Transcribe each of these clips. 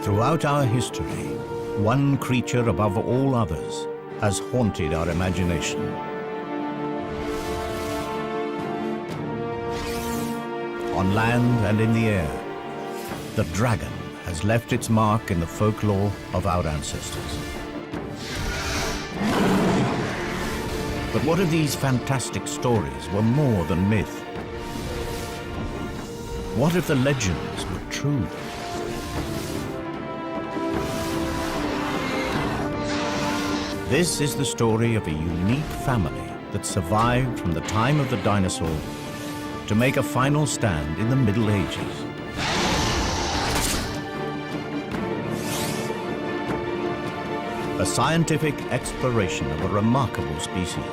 Throughout our history, one creature above all others has haunted our imagination. On land and in the air, the dragon has left its mark in the folklore of our ancestors. But what if these fantastic stories were more than myth? What if the legends were true? This is the story of a unique family that survived from the time of the dinosaur to make a final stand in the Middle Ages. A scientific exploration of a remarkable species.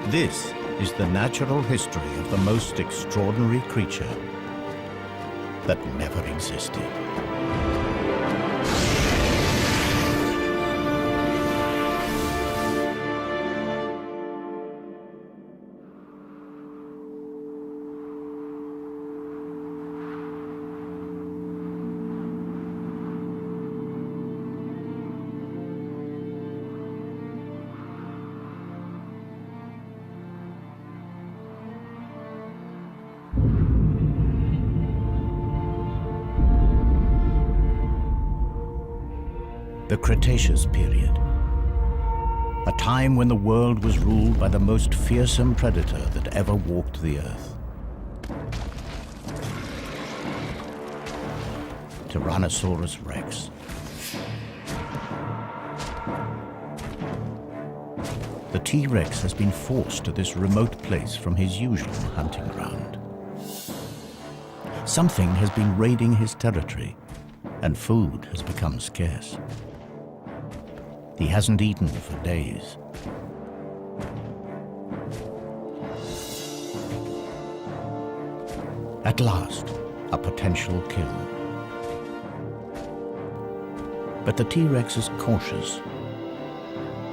This is the natural history of the most extraordinary creature that never existed. The Cretaceous period, a time when the world was ruled by the most fearsome predator that ever walked the earth. Tyrannosaurus Rex. The T-Rex has been forced to this remote place from his usual hunting ground. Something has been raiding his territory, and food has become scarce. He hasn't eaten for days. At last, a potential kill. But the T-Rex is cautious.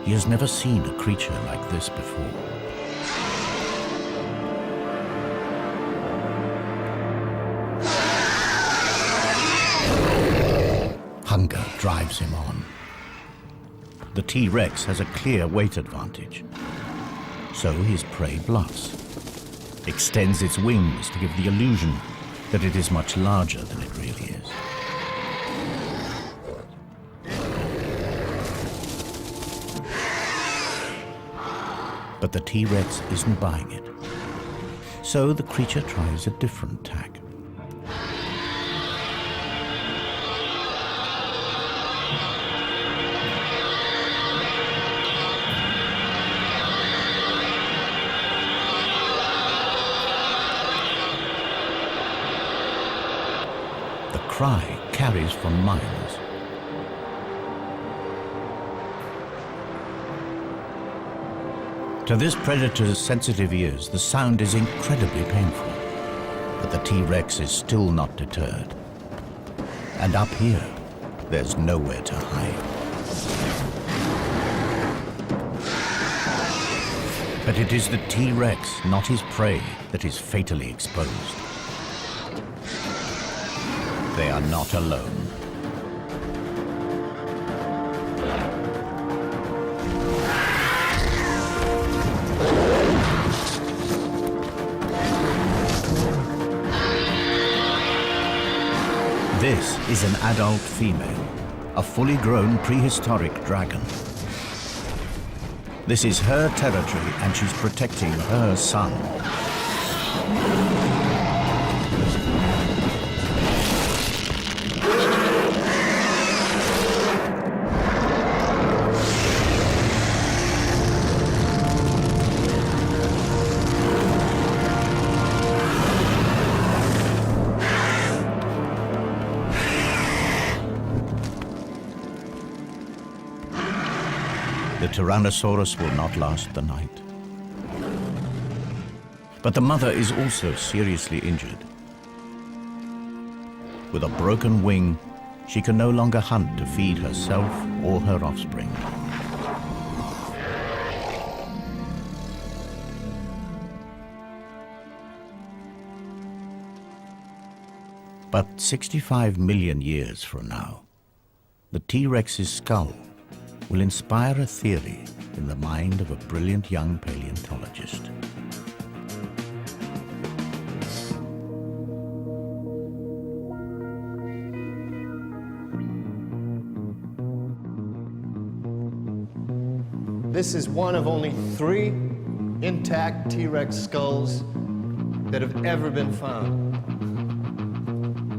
He has never seen a creature like this before. Hunger drives him on. The T-Rex has a clear weight advantage. So his prey bluffs, extends its wings to give the illusion that it is much larger than it really is. But the T-Rex isn't buying it. So the creature tries a different tack. The cry carries for miles. To this predator's sensitive ears, the sound is incredibly painful. But the T-Rex is still not deterred. And up here, there's nowhere to hide. But it is the T-Rex, not his prey, that is fatally exposed. They are not alone. This is an adult female, a fully grown prehistoric dragon. This is her territory and she's protecting her son. The Tyrannosaurus will not last the night. But the mother is also seriously injured. With a broken wing, she can no longer hunt to feed herself or her offspring. But 65 million years from now, the T-Rex's skull will inspire a theory in the mind of a brilliant young paleontologist. This is one of only 3 intact T-Rex skulls that have ever been found.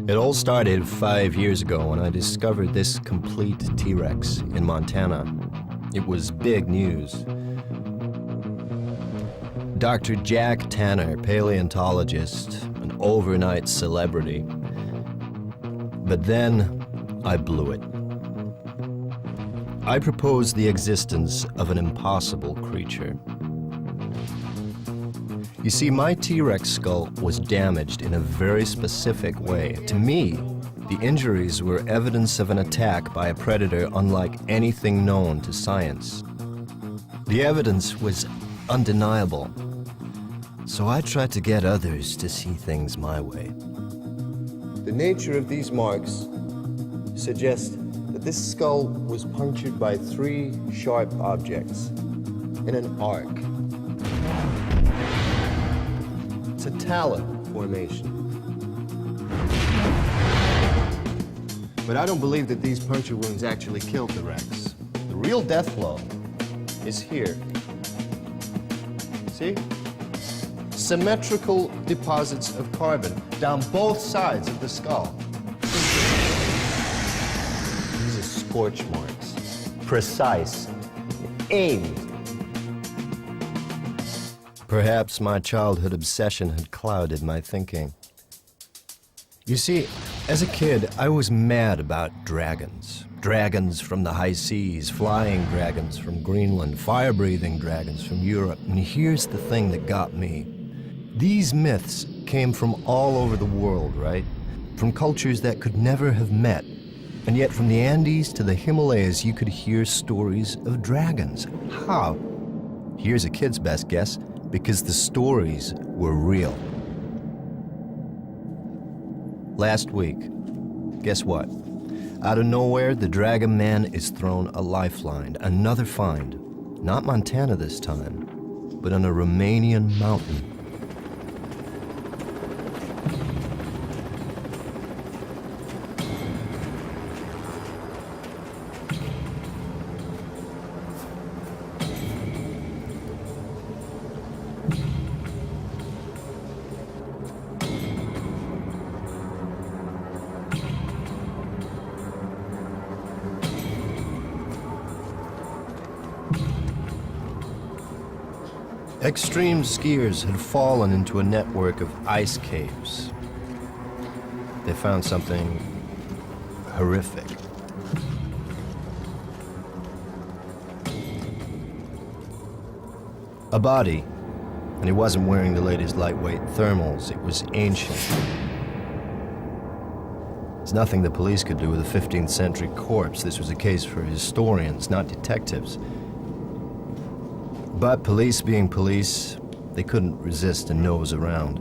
It all started 5 years ago when I discovered this complete T-Rex in Montana. It was big news. Dr. Jack Tanner, paleontologist, an overnight celebrity. But then I blew it. I proposed the existence of an impossible creature. You see, my T-Rex skull was damaged in a very specific way. To me, the injuries were evidence of an attack by a predator unlike anything known to science. The evidence was undeniable. So I tried to get others to see things my way. The nature of these marks suggests that this skull was punctured by 3 sharp objects in an arc. It's a talon formation. But I don't believe that these puncture wounds actually killed the Rex. The real death blow is here. See? Symmetrical deposits of carbon down both sides of the skull. These are scorch marks. Precise. Aimed. Perhaps my childhood obsession had clouded my thinking. You see, as a kid, I was mad about dragons. Dragons from the high seas, flying dragons from Greenland, fire-breathing dragons from Europe. And here's the thing that got me. These myths came from all over the world, right? From cultures that could never have met. And yet from the Andes to the Himalayas, you could hear stories of dragons. How? Here's a kid's best guess. Because the stories were real. Last week, guess what? Out of nowhere, the Dragon Man is thrown a lifeline, another find. Not Montana this time, but on a Romanian mountain. Extreme skiers had fallen into a network of ice caves. They found something horrific. A body, and he wasn't wearing the latest lightweight thermals. It was ancient. There's nothing the police could do with a 15th century corpse. This was a case for historians, not detectives. But police being police, they couldn't resist a nose around.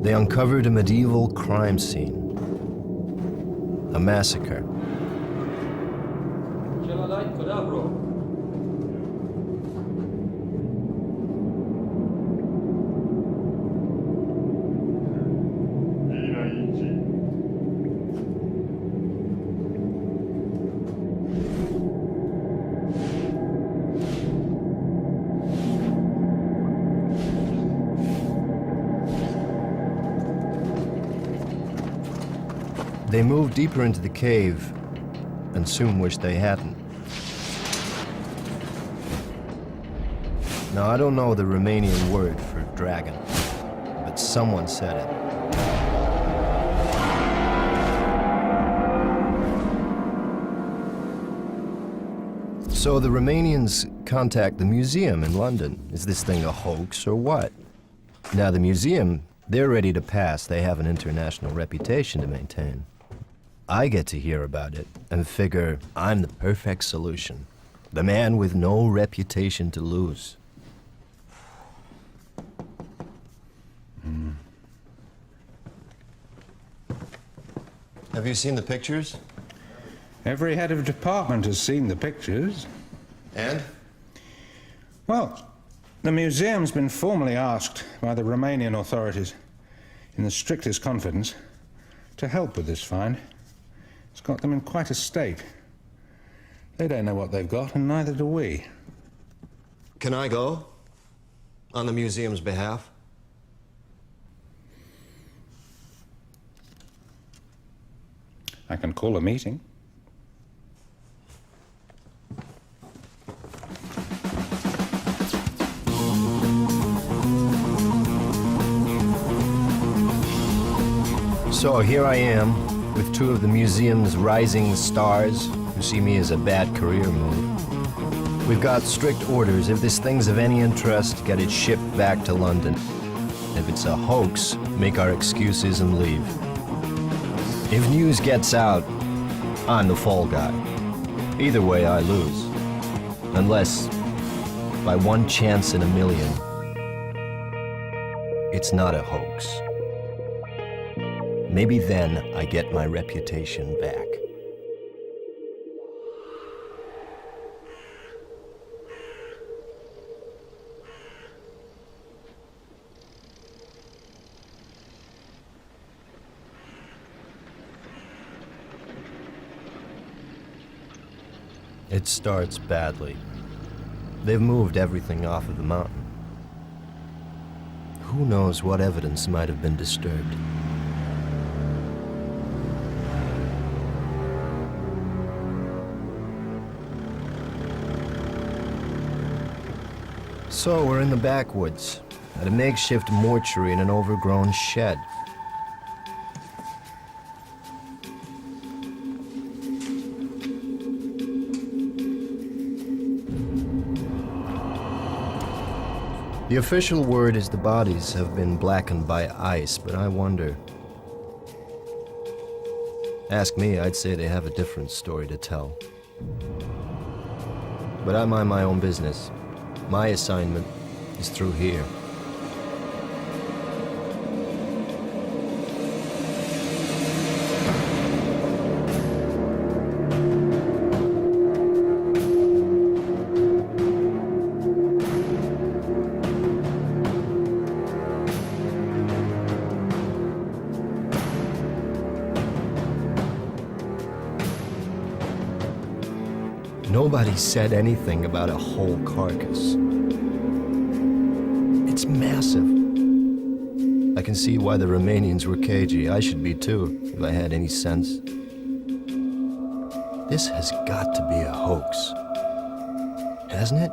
They uncovered a medieval crime scene. A massacre. They moved deeper into the cave and soon wished they hadn't. Now, I don't know the Romanian word for dragon, but someone said it. So the Romanians contact the museum in London. Is this thing a hoax or what? Now, the museum, they're ready to pass. They have an international reputation to maintain. I get to hear about it and figure I'm the perfect solution. The man with no reputation to lose. Have you seen the pictures? Every head of department has seen the pictures. And? Well, the museum's been formally asked by the Romanian authorities, in the strictest confidence, to help with this find. It's got them in quite a state. They don't know what they've got, and neither do we. Can I go? On the museum's behalf? I can call a meeting. So here I am, with two of the museum's rising stars who see me as a bad career move. We've got strict orders. If this thing's of any interest, get it shipped back to London. If it's a hoax, make our excuses and leave. If news gets out, I'm the fall guy. Either way, I lose. Unless, by one chance in a million, it's not a hoax. Maybe then I get my reputation back. It starts badly. They've moved everything off of the mountain. Who knows what evidence might have been disturbed? So we're in the backwoods, at a makeshift mortuary in an overgrown shed. The official word is the bodies have been blackened by ice, but I wonder. Ask me, I'd say they have a different story to tell. But I mind my own business. My assignment is through here. Nobody said anything about a whole carcass. It's massive. I can see why the Romanians were cagey. I should be too, if I had any sense. This has got to be a hoax. Hasn't it?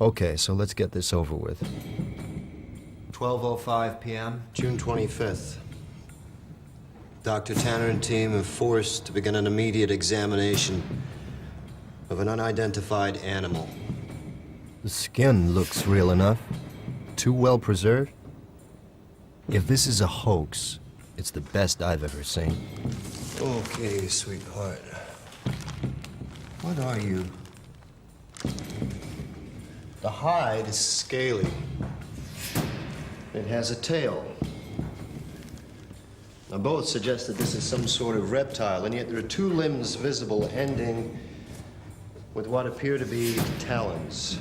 Okay, so let's get this over with. 12:05 p.m., June 25th. Dr. Tanner and team are forced to begin an immediate examination of an unidentified animal. The skin looks real enough. Too well preserved. If this is a hoax, it's the best I've ever seen. Okay, sweetheart. What are you? The hide is scaly. It has a tail. Now, both suggest that this is some sort of reptile, and yet there are two limbs visible ending with what appear to be talons.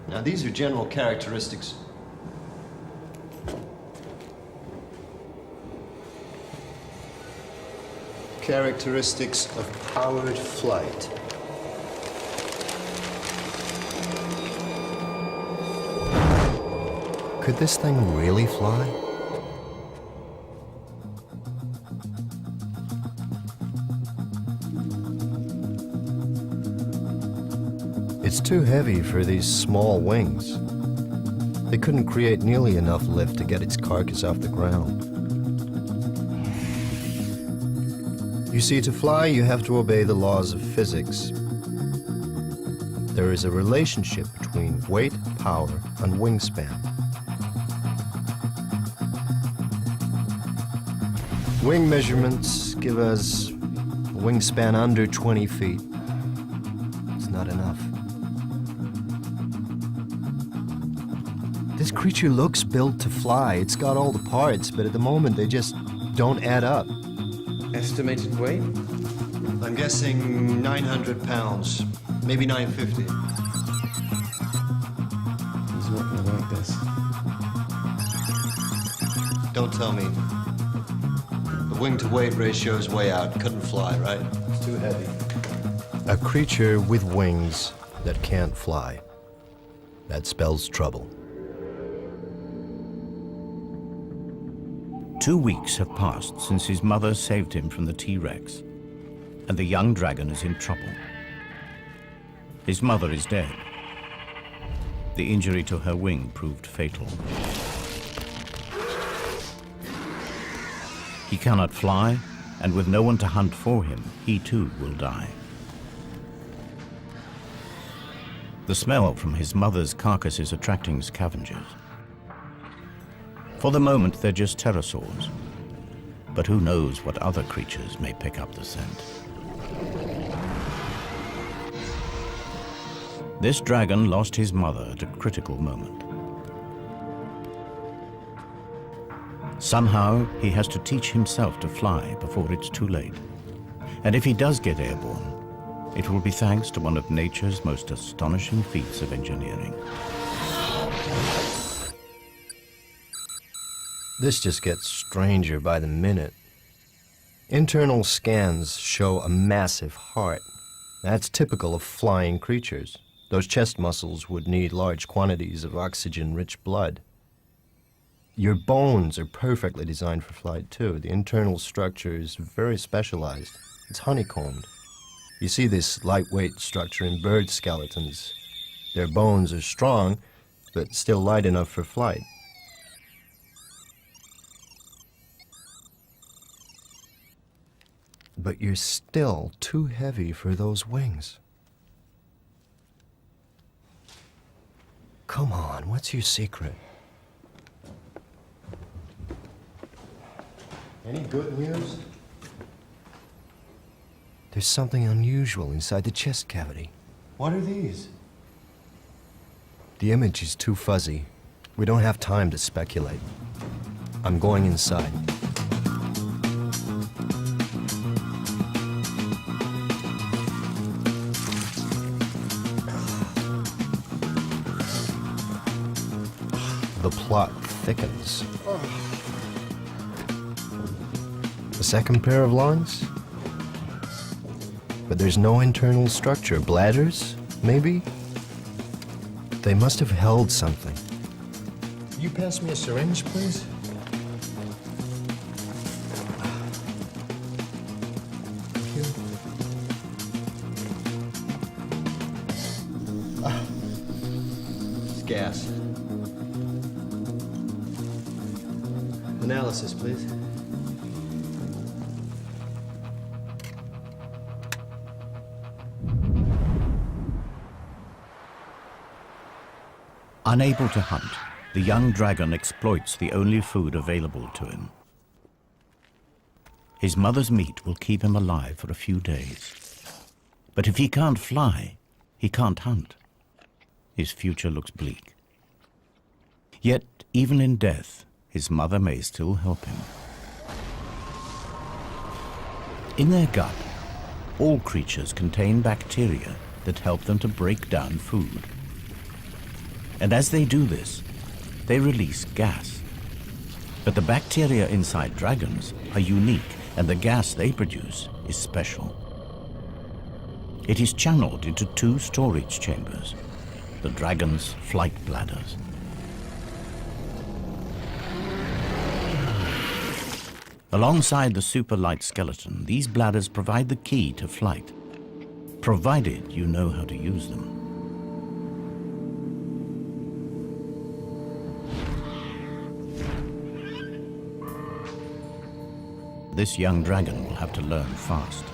Now, these are general characteristics. Characteristics of powered flight. Could this thing really fly? It's too heavy for these small wings. They couldn't create nearly enough lift to get its carcass off the ground. You see, to fly, you have to obey the laws of physics. There is a relationship between weight, power, and wingspan. Wing measurements give us a wingspan under 20 feet. It's not enough. This creature looks built to fly. It's got all the parts, but at the moment they just don't add up. Estimated weight? I'm guessing 900 pounds, maybe 950. He's not gonna like this. Don't tell me. The wing-to-weight ratio is way out. Couldn't fly, right? It's too heavy. A creature with wings that can't fly. That spells trouble. 2 weeks have passed since his mother saved him from the T-Rex, and the young dragon is in trouble. His mother is dead. The injury to her wing proved fatal. He cannot fly, and with no one to hunt for him, he too will die. The smell from his mother's carcass is attracting scavengers. For the moment, they're just pterosaurs. But who knows what other creatures may pick up the scent. This dragon lost his mother at a critical moment. Somehow, he has to teach himself to fly before it's too late. And if he does get airborne, it will be thanks to one of nature's most astonishing feats of engineering. This just gets stranger by the minute. Internal scans show a massive heart. That's typical of flying creatures. Those chest muscles would need large quantities of oxygen-rich blood. Your bones are perfectly designed for flight, too. The internal structure is very specialized. It's honeycombed. You see this lightweight structure in bird skeletons. Their bones are strong, but still light enough for flight. But you're still too heavy for those wings. Come on, what's your secret? Any good news? There's something unusual inside the chest cavity. What are these? The image is too fuzzy. We don't have time to speculate. I'm going inside. The plot thickens. A second pair of lungs? But there's no internal structure. Bladders, maybe? They must have held something. You pass me a syringe, please? Thank you. It's gas. Analysis, please. Unable to hunt, the young dragon exploits the only food available to him. His mother's meat will keep him alive for a few days. But if he can't fly, he can't hunt. His future looks bleak. Yet, even in death, his mother may still help him. In their gut, all creatures contain bacteria that help them to break down food. And as they do this, they release gas. But the bacteria inside dragons are unique, and the gas they produce is special. It is channeled into 2 storage chambers, the dragon's flight bladders. Alongside the super light skeleton, these bladders provide the key to flight, provided you know how to use them. this young dragon will have to learn fast.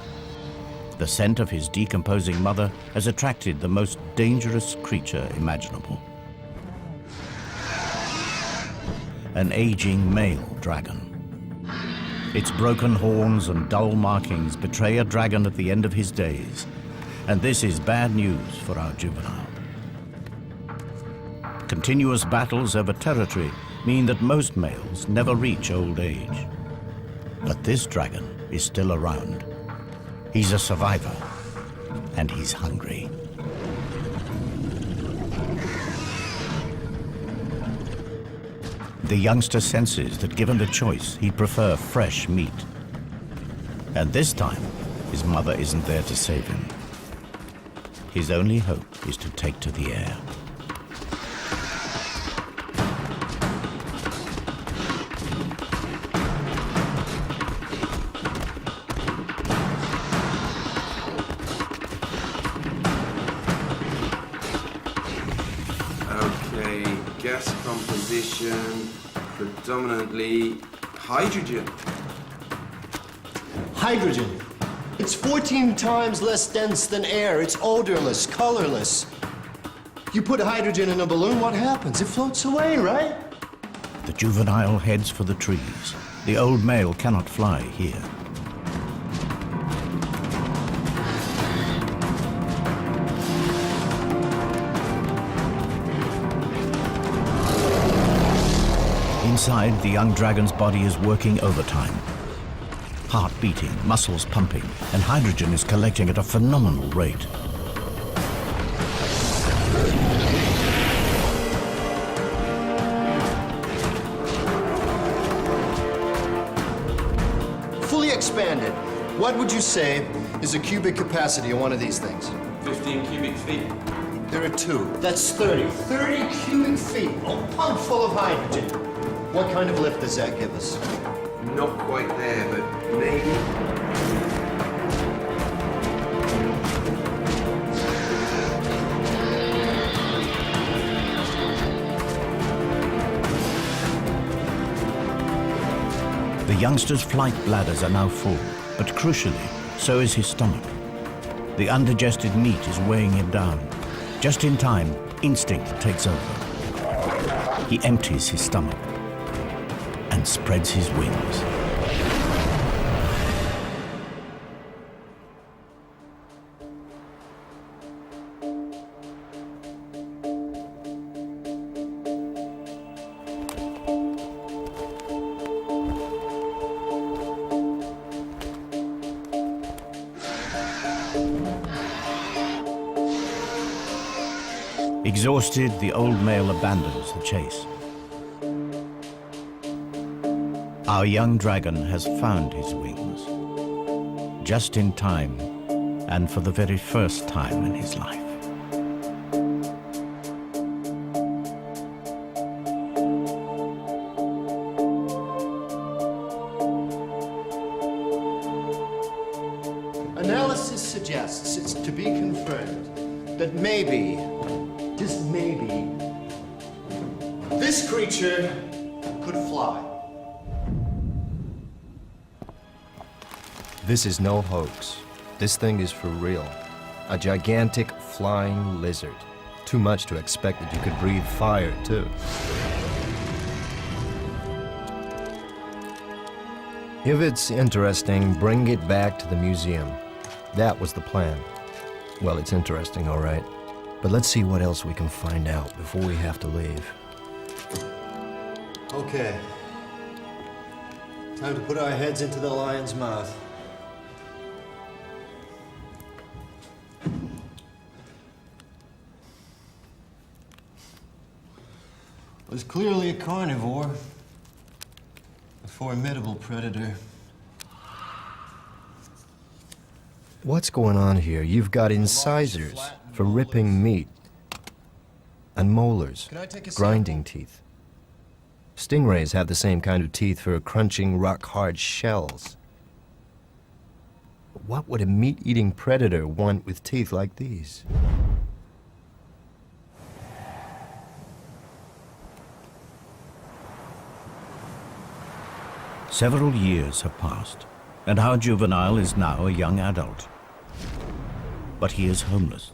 The scent of his decomposing mother has attracted the most dangerous creature imaginable. An aging male dragon. Its broken horns and dull markings betray a dragon at the end of his days, and this is bad news for our juvenile. Continuous battles over territory mean that most males never reach old age. But this dragon is still around. He's a survivor, and he's hungry. The youngster senses that given the choice, he'd prefer fresh meat. And this time, his mother isn't there to save him. His only hope is to take to the air. Okay, gas composition, predominantly hydrogen. Hydrogen. It's 14 times less dense than air. It's odorless, colorless. You put hydrogen in a balloon, what happens? It floats away, right? The juvenile heads for the trees. The old male cannot fly here. Inside, the young dragon's body is working overtime. Heart beating, muscles pumping, and hydrogen is collecting at a phenomenal rate. Fully expanded. What would you say is the cubic capacity of one of these things? 15 cubic feet. There are two. That's 30. 30 cubic feet. A pump full of hydrogen. What kind of lift does that give us? Not quite there, but maybe. The youngster's flight bladders are now full, but crucially, so is his stomach. The undigested meat is weighing him down. Just in time, instinct takes over. He empties his stomach and spreads his wings. Exhausted, the old male abandons the chase. Our young dragon has found his wings, just in time, and for the very first time in his life. Analysis suggests it's to be confirmed that maybe, just maybe, this creature could fly. This is no hoax. This thing is for real. A gigantic flying lizard. Too much to expect that you could breathe fire, too. If it's interesting, bring it back to the museum. That was the plan. Well, it's interesting, all right. But let's see what else we can find out before we have to leave. Okay. Time to put our heads into the lion's mouth. Was clearly a carnivore, a formidable predator. What's going on here? You've got incisors for ripping meat, and molars, grinding teeth. Stingrays have the same kind of teeth for crunching rock-hard shells. What would a meat-eating predator want with teeth like these? Several years have passed. and our juvenile is now a young adult. But he is homeless.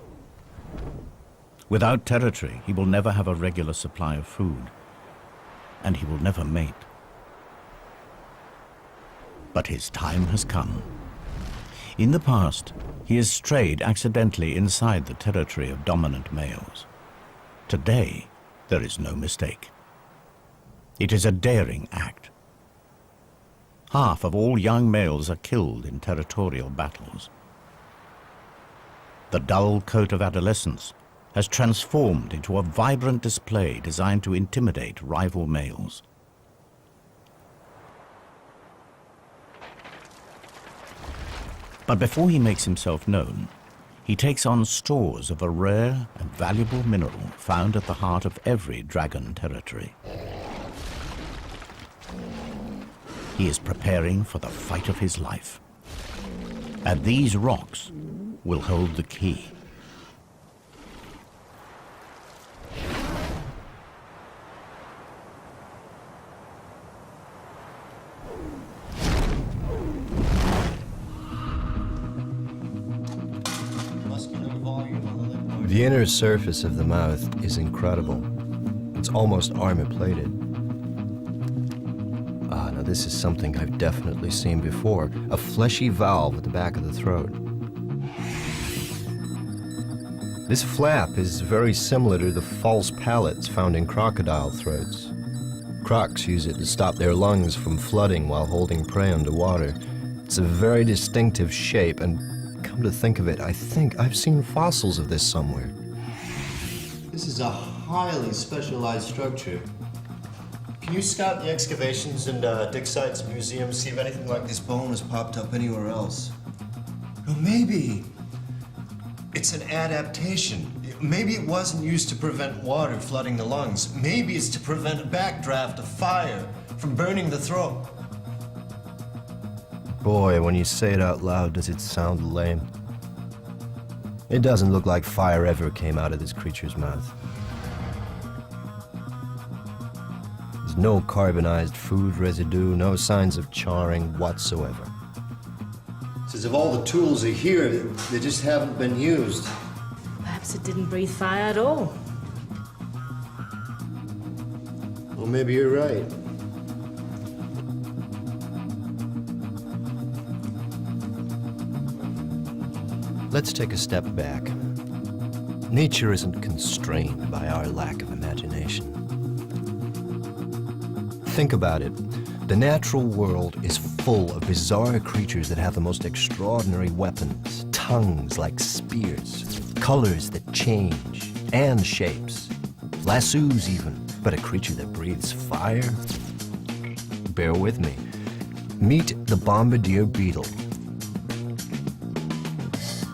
Without territory, he will never have a regular supply of food, and he will never mate. But his time has come. In the past, he has strayed accidentally inside the territory of dominant males. Today, there is no mistake. It is a daring act. Half of all young males are killed in territorial battles. The dull coat of adolescence has transformed into a vibrant display designed to intimidate rival males. But before he makes himself known, he takes on stores of a rare and valuable mineral found at the heart of every dragon territory. He is preparing for the fight of his life. And these rocks will hold the key. The inner surface of the mouth is incredible. It's almost armor-plated. Now this is something I've definitely seen before. A fleshy valve at the back of the throat. This flap is very similar to the false palates found in crocodile throats. Crocs use it to stop their lungs from flooding while holding prey underwater. It's a very distinctive shape, and come to think of it, I think I've seen fossils of this somewhere. This is a highly specialized structure. Can you scout the excavations and dig sites and museums, see if anything like this bone has popped up anywhere else? Or maybe it's an adaptation. Maybe it wasn't used to prevent water flooding the lungs. Maybe it's to prevent a backdraft of fire from burning the throat. Boy, when you say it out loud, does it sound lame. It doesn't look like fire ever came out of this creature's mouth. There's no carbonized food residue, no signs of charring whatsoever. It's as if all the tools are here, they just haven't been used. Perhaps it didn't breathe fire at all. Well, maybe you're right. Let's take a step back. Nature isn't constrained by our lack of imagination. Think about it. The natural world is full of bizarre creatures that have the most extraordinary weapons, tongues like spears, colors that change, and shapes. Lassos even, but a creature that breathes fire? Bear with me. Meet the bombardier beetle.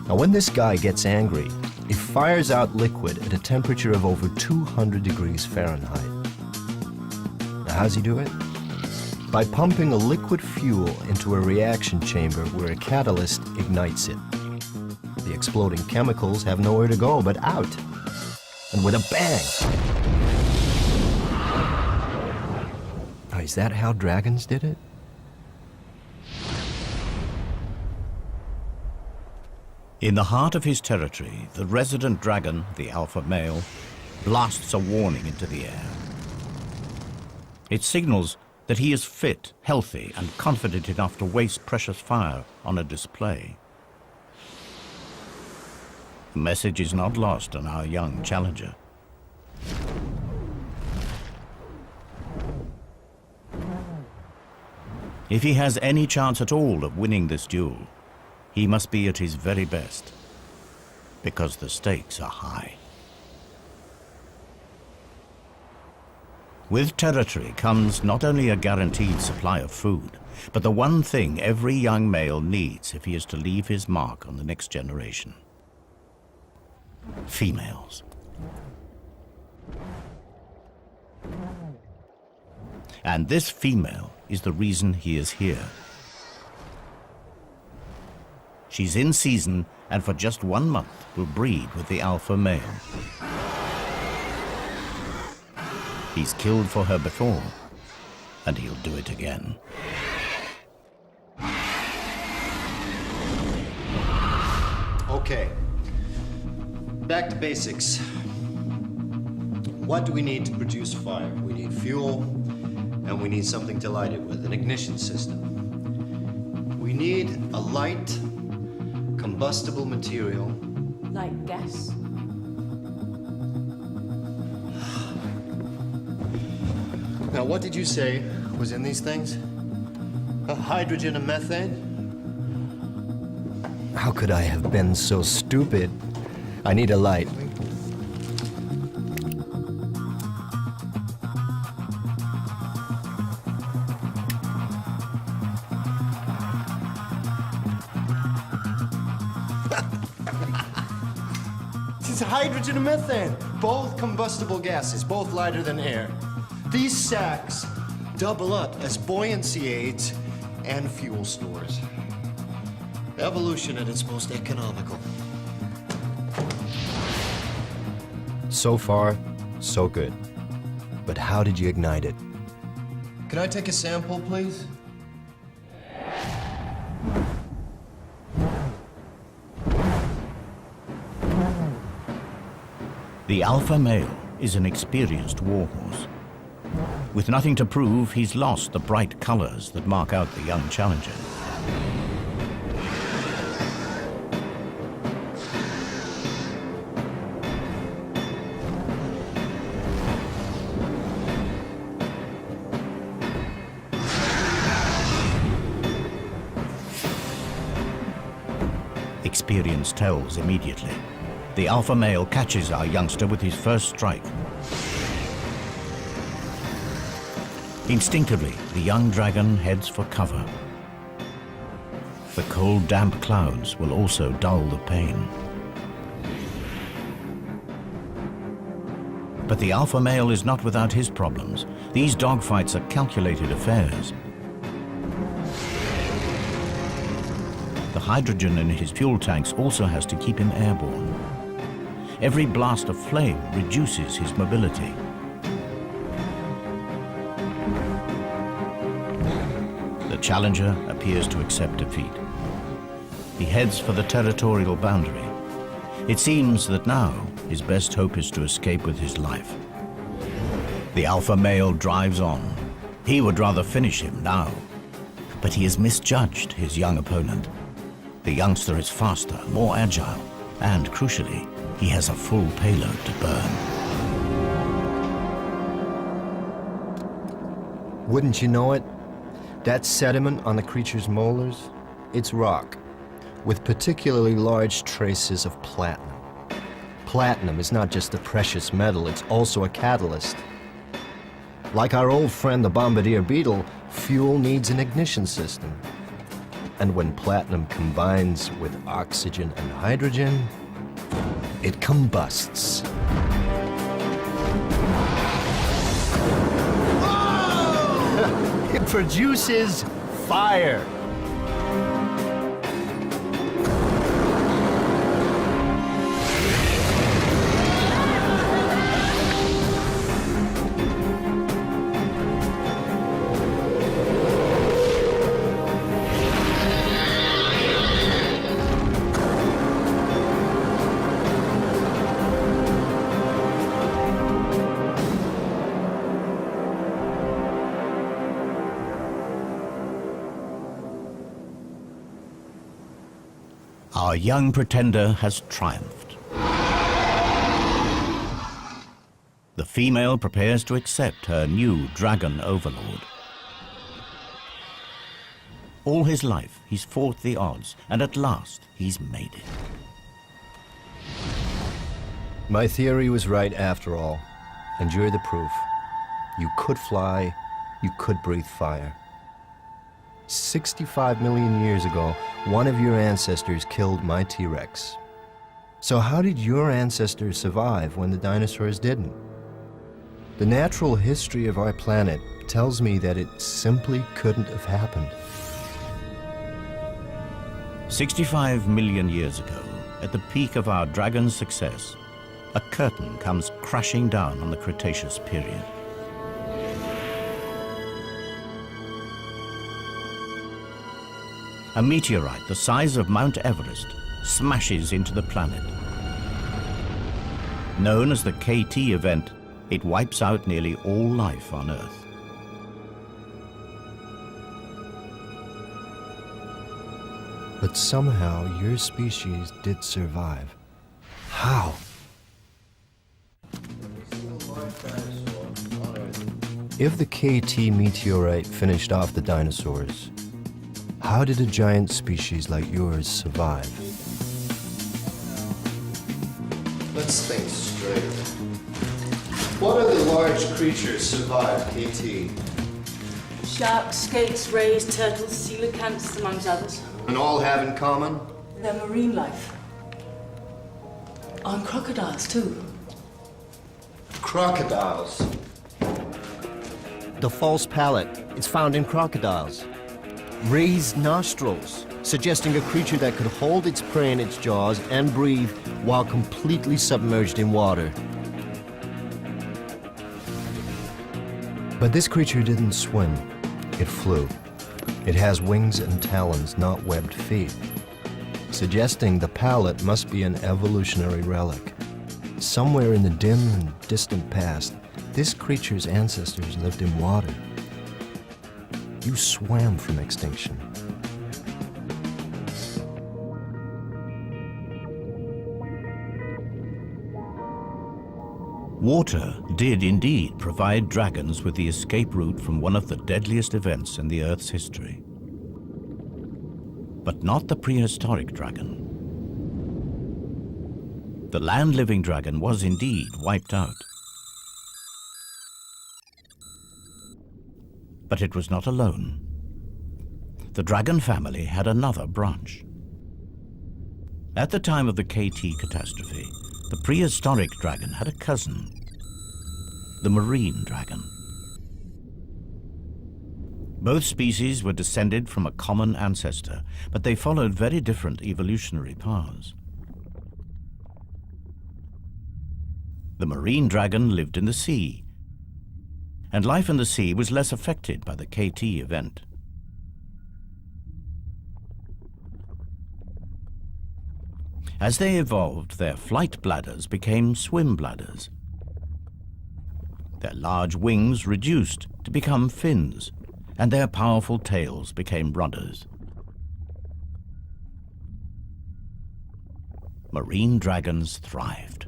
Now, when this guy gets angry, he fires out liquid at a temperature of over 200 degrees Fahrenheit. Now, how's he do it? By pumping a liquid fuel into a reaction chamber where a catalyst ignites it. The exploding chemicals have nowhere to go but out. And with a bang! Now, is that how dragons did it? In the heart of his territory, the resident dragon, the alpha male, blasts a warning into the air. It signals that he is fit, healthy, and confident enough to waste precious fire on a display. The message is not lost on our young challenger. If he has any chance at all of winning this duel, he must be at his very best, because the stakes are high. With territory comes not only a guaranteed supply of food, but the one thing every young male needs if he is to leave his mark on the next generation: females. And this female is the reason he is here. She's in season, and for just 1 month will breed with the alpha male. He's killed for her before, and he'll do it again. Okay. Back to basics. What do we need to produce fire? We need fuel, and we need something to light it with, an ignition system. We need a light, combustible material. Like gas? Now, what did you say was in these things? Hydrogen and methane? How could I have been so stupid? I need a light. It's hydrogen and methane, both combustible gases, both lighter than air. These sacks double up as buoyancy aids and fuel stores. Evolution at its most economical. So far, so good. But how did you ignite it? Can I take a sample, please? The alpha male is an experienced warhorse. With nothing to prove, he's lost the bright colors that mark out the young challenger. Experience tells immediately. The alpha male catches our youngster with his first strike. Instinctively, the young dragon heads for cover. The cold, damp clouds will also dull the pain. But the alpha male is not without his problems. These dogfights are calculated affairs. The hydrogen in his fuel tanks also has to keep him airborne. Every blast of flame reduces his mobility. The challenger appears to accept defeat. He heads for the territorial boundary. It seems that now his best hope is to escape with his life. The alpha male drives on. He would rather finish him now, but he has misjudged his young opponent. The youngster is faster, more agile, and crucially, he has a full payload to burn. Wouldn't you know it? That sediment on the creature's molars, it's rock, with particularly large traces of platinum. Platinum is not just a precious metal, it's also a catalyst. Like our old friend the bombardier beetle, fuel needs an ignition system. And when platinum combines with oxygen and hydrogen, it combusts. It produces fire. Our young pretender has triumphed. The female prepares to accept her new dragon overlord. All his life, he's fought the odds, and at last, he's made it. My theory was right after all, and you're the proof. You could fly, you could breathe fire. 65 million years ago, one of your ancestors killed my T-Rex. So how did your ancestors survive when the dinosaurs didn't? The natural history of our planet tells me that it simply couldn't have happened. 65 million years ago, at the peak of our dragon's success, a curtain comes crashing down on the Cretaceous period. A meteorite the size of Mount Everest smashes into the planet. Known as the KT event, it wipes out nearly all life on Earth. But somehow your species did survive. How? If the KT meteorite finished off the dinosaurs, how did a giant species like yours survive? Let's think straight. What other large creatures survived KT? Sharks, skates, rays, turtles, coelacanths, amongst others. And all have in common? Their marine life. On crocodiles, too. Crocodiles. The false palate is found in crocodiles. Raised nostrils, suggesting a creature that could hold its prey in its jaws and breathe while completely submerged in water. But this creature didn't swim, it flew. It has wings and talons, not webbed feet, suggesting the palate must be an evolutionary relic. Somewhere in the dim and distant past, this creature's ancestors lived in water. You swam from extinction. Water did indeed provide dragons with the escape route from one of the deadliest events in the Earth's history. But not the prehistoric dragon. The land-living dragon was indeed wiped out. But it was not alone. The dragon family had another branch. At the time of the KT catastrophe, the prehistoric dragon had a cousin, the marine dragon. Both species were descended from a common ancestor, but they followed very different evolutionary paths. The marine dragon lived in the sea, and life in the sea was less affected by the KT event. As they evolved, their flight bladders became swim bladders. Their large wings reduced to become fins, and their powerful tails became rudders. Marine dragons thrived.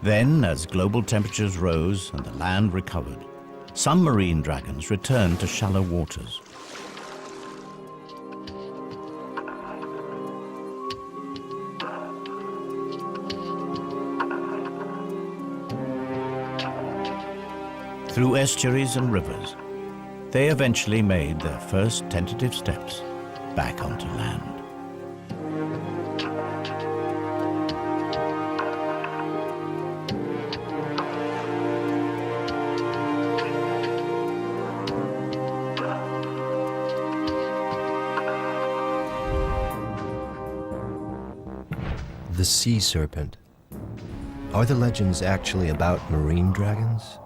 Then, as global temperatures rose and the land recovered, some marine dragons returned to shallow waters. Through estuaries and rivers, they eventually made their first tentative steps back onto land. The sea serpent. Are the legends actually about marine dragons?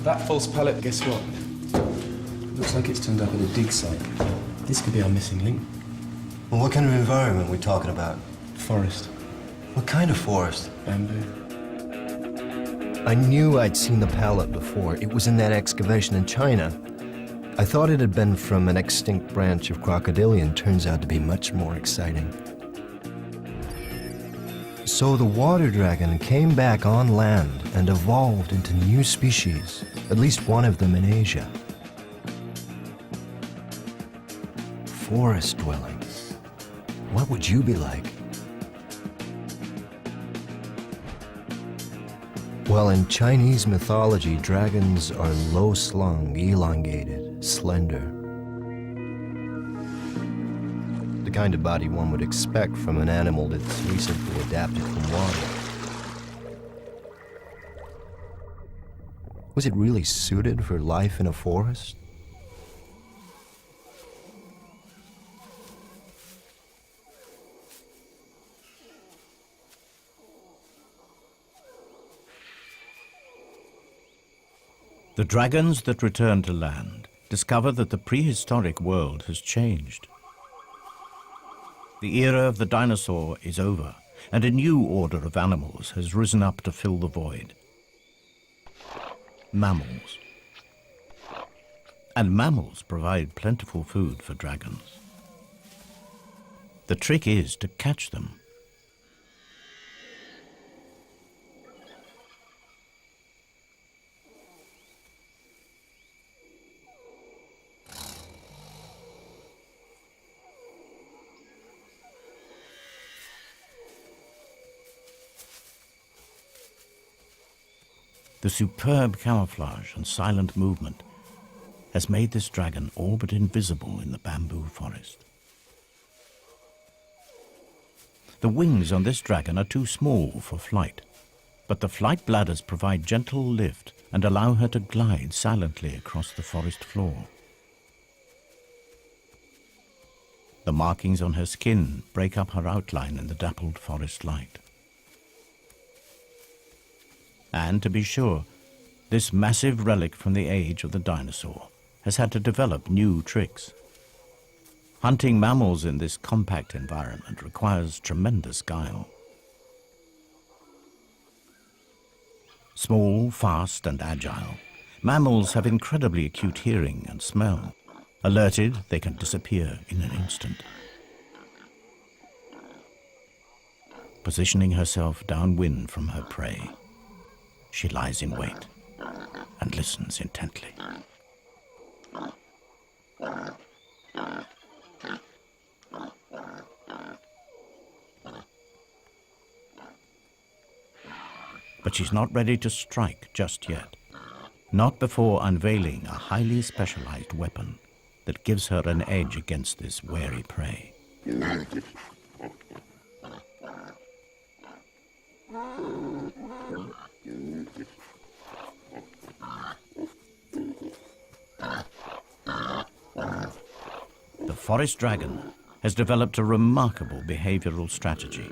That false pallet, guess what? Looks like it's turned up at a dig site. This could be our missing link. Well, what kind of environment are we talking about? Forest. What kind of forest? Bamboo. I knew I'd seen the pallet before. It was in that excavation in China. I thought it had been from an extinct branch of crocodilian. Turns out to be much more exciting. So the water dragon came back on land and evolved into new species, at least one of them in Asia. Forest dwelling. What would you be like? Well, in Chinese mythology, dragons are low-slung, elongated, slender. The kind of body one would expect from an animal that's recently adapted from water. Was it really suited for life in a forest? The dragons that return to land discover that the prehistoric world has changed. The era of the dinosaur is over, and a new order of animals has risen up to fill the void. Mammals. And mammals provide plentiful food for dragons. The trick is to catch them. The superb camouflage and silent movement has made this dragon all but invisible in the bamboo forest. The wings on this dragon are too small for flight, but the flight bladders provide gentle lift and allow her to glide silently across the forest floor. The markings on her skin break up her outline in the dappled forest light. And to be sure, this massive relic from the age of the dinosaur has had to develop new tricks. Hunting mammals in this compact environment requires tremendous guile. Small, fast, and agile, mammals have incredibly acute hearing and smell. Alerted, they can disappear in an instant. Positioning herself downwind from her prey, she lies in wait and listens intently. But she's not ready to strike just yet. Not before unveiling a highly specialized weapon that gives her an edge against this wary prey. The forest dragon has developed a remarkable behavioral strategy.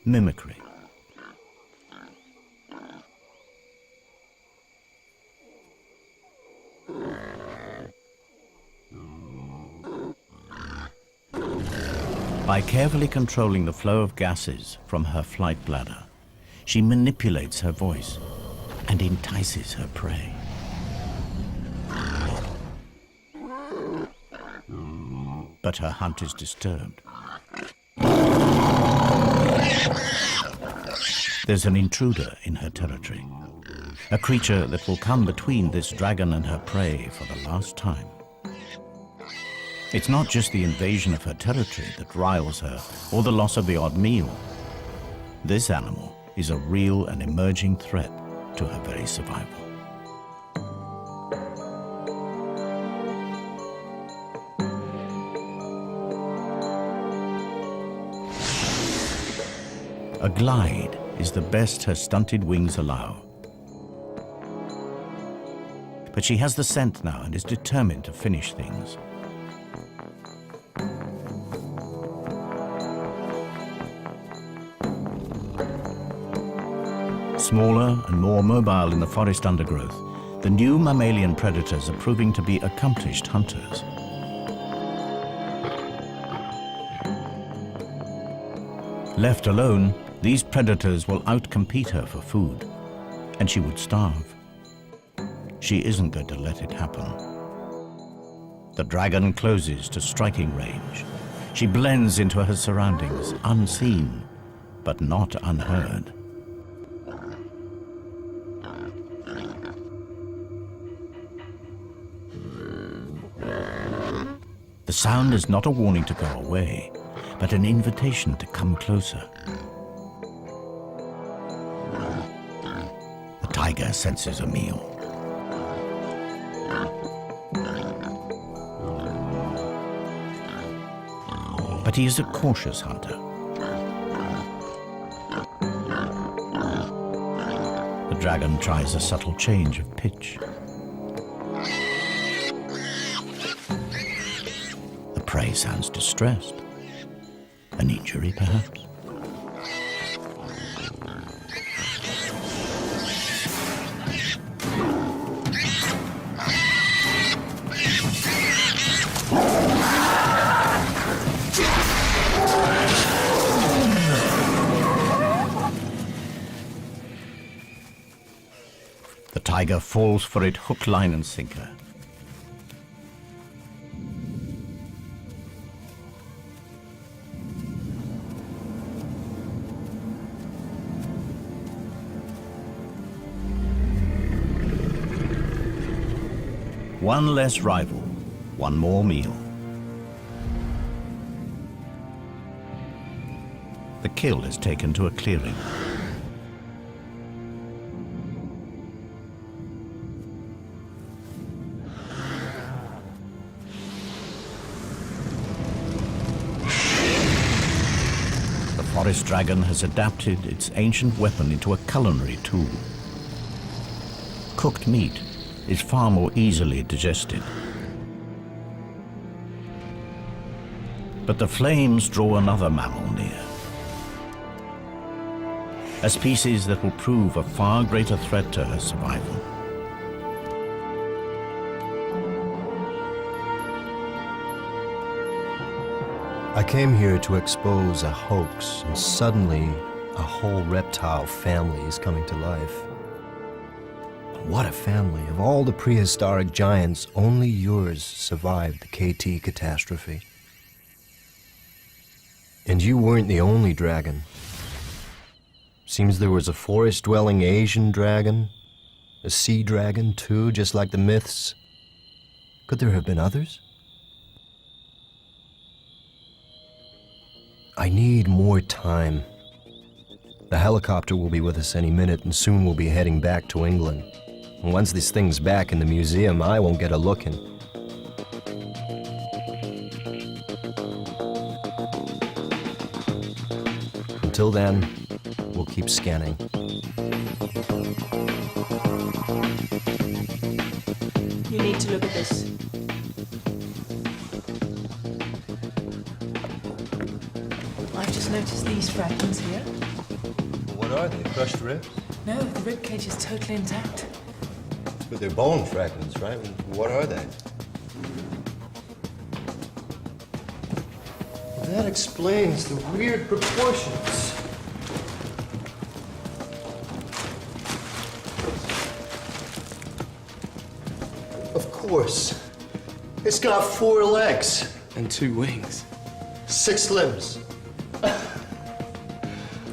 Mimicry. By carefully controlling the flow of gases from her flight bladder, she manipulates her voice and entices her prey. But her hunt is disturbed. There's an intruder in her territory, a creature that will come between this dragon and her prey for the last time. It's not just the invasion of her territory that riles her, or the loss of the odd meal. This animal is a real and emerging threat to her very survival. A glide is the best her stunted wings allow. But she has the scent now and is determined to finish things. Smaller and more mobile in the forest undergrowth, the new mammalian predators are proving to be accomplished hunters. Left alone, these predators will outcompete her for food, and she would starve. She isn't going to let it happen. The dragon closes to striking range. She blends into her surroundings, unseen, but not unheard. The sound is not a warning to go away, but an invitation to come closer. The tiger senses a meal. But he is a cautious hunter. The dragon tries a subtle change of pitch. The prey sounds distressed. An injury, perhaps? tiger falls for it hook, line, and sinker. One less rival, one more meal. The kill is taken to a clearing. The forest dragon has adapted its ancient weapon into a culinary tool. Cooked meat is far more easily digested. But the flames draw another mammal near. A species that will prove a far greater threat to her survival. I came here to expose a hoax, and suddenly a whole reptile family is coming to life. What a family. Of all the prehistoric giants, only yours survived the KT catastrophe. And you weren't the only dragon. Seems there was a forest-dwelling Asian dragon, a sea dragon too, just like the myths. Could there have been others? I need more time. The helicopter will be with us any minute, and soon we'll be heading back to England. And once this thing's back in the museum, I won't get a look in. Until then, we'll keep scanning. You need to look at this. I've just noticed these fragments here. What are they? Crushed ribs? No, the rib cage is totally intact. But they're bone fragments, right? What are they? That explains the weird proportions. Of course. It's got 4 legs, And 2 wings. 6 limbs.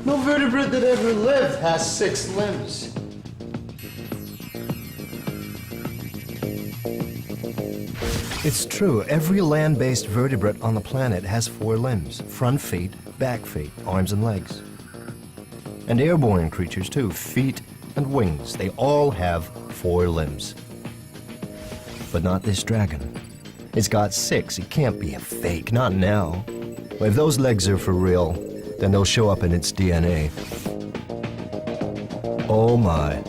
No vertebrate that ever lived has 6 limbs. It's true. Every land-based vertebrate on the planet has 4 limbs. Front feet, back feet, arms and legs. And airborne creatures too, feet and wings. They all have 4 limbs. But not this dragon. It's got 6. It can't be a fake, not now. If those legs are for real, then they'll show up in its DNA. Oh my.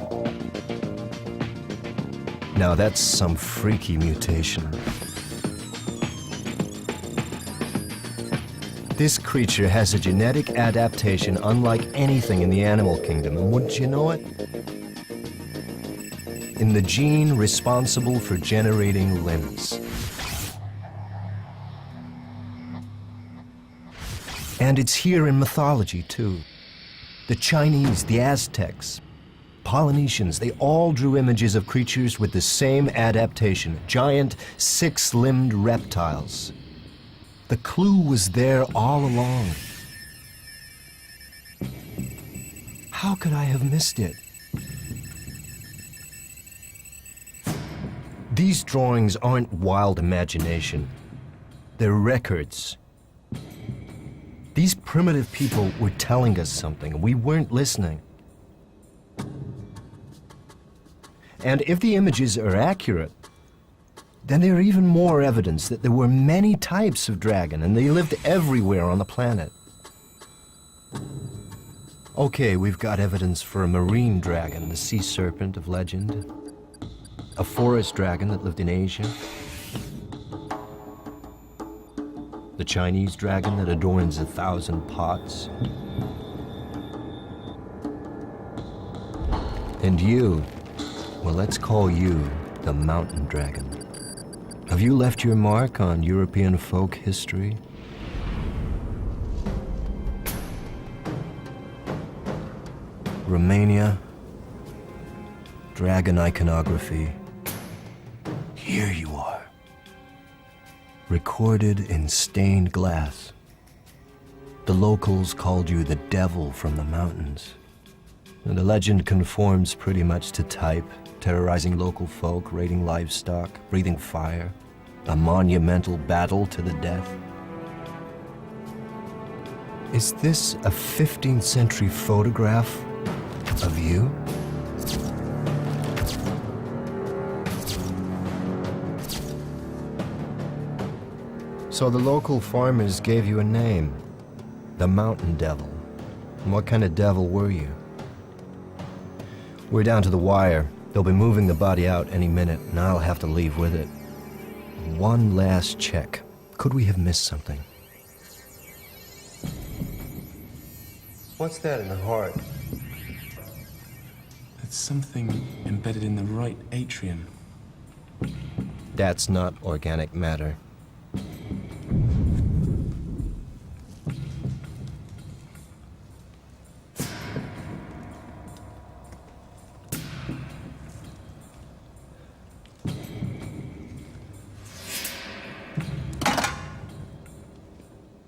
Now that's some freaky mutation. This creature has a genetic adaptation unlike anything in the animal kingdom, and wouldn't you know it? In the gene responsible for generating limbs. And it's here in mythology, too. The Chinese, the Aztecs, Polynesians, they all drew images of creatures with the same adaptation, giant 6-limbed reptiles. The clue was there all along. How could I have missed it? These drawings aren't wild imagination. They're records. These primitive people were telling us something, and we weren't listening. And if the images are accurate, then there are even more evidence that there were many types of dragon, and they lived everywhere on the planet. Okay, we've got evidence for a marine dragon, the sea serpent of legend, a forest dragon that lived in Asia, the Chinese dragon that adorns 1,000 pots, and you, well, let's call you the mountain dragon. Have you left your mark on European folk history? Romania, dragon iconography. Here you are. Recorded in stained glass. The locals called you the devil from the mountains. And the legend conforms pretty much to type, terrorizing local folk, raiding livestock, breathing fire, a monumental battle to the death. Is this a 15th century photograph of you? So the local farmers gave you a name, the Mountain Devil. And what kind of devil were you? We're down to the wire. They'll be moving the body out any minute, and I'll have to leave with it. One last check. Could we have missed something? What's that in the heart? It's something embedded in the right atrium. That's not organic matter.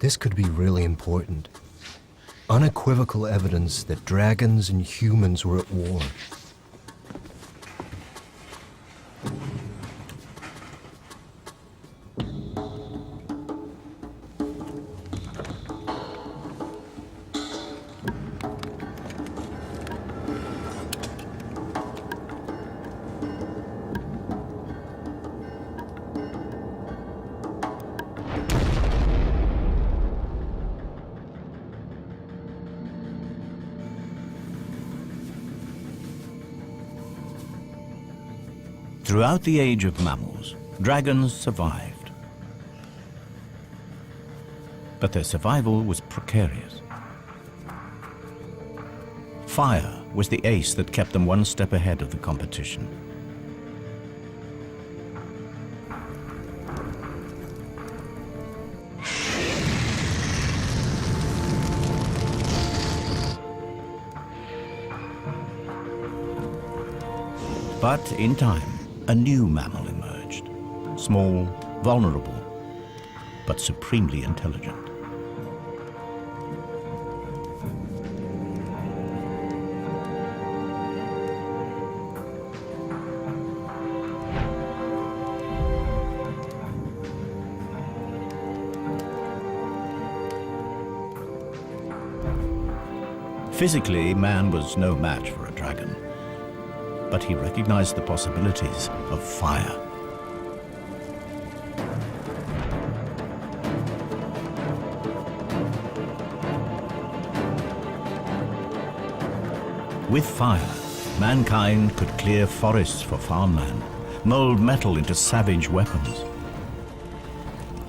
This could be really important. Unequivocal evidence that dragons and humans were at war. Throughout the age of mammals, dragons survived. But their survival was precarious. Fire was the ace that kept them one step ahead of the competition. But in time, a new mammal emerged. Small, vulnerable, but supremely intelligent. Physically, man was no match for a dragon, but he recognized the possibilities of fire. With fire, mankind could clear forests for farmland, mold metal into savage weapons.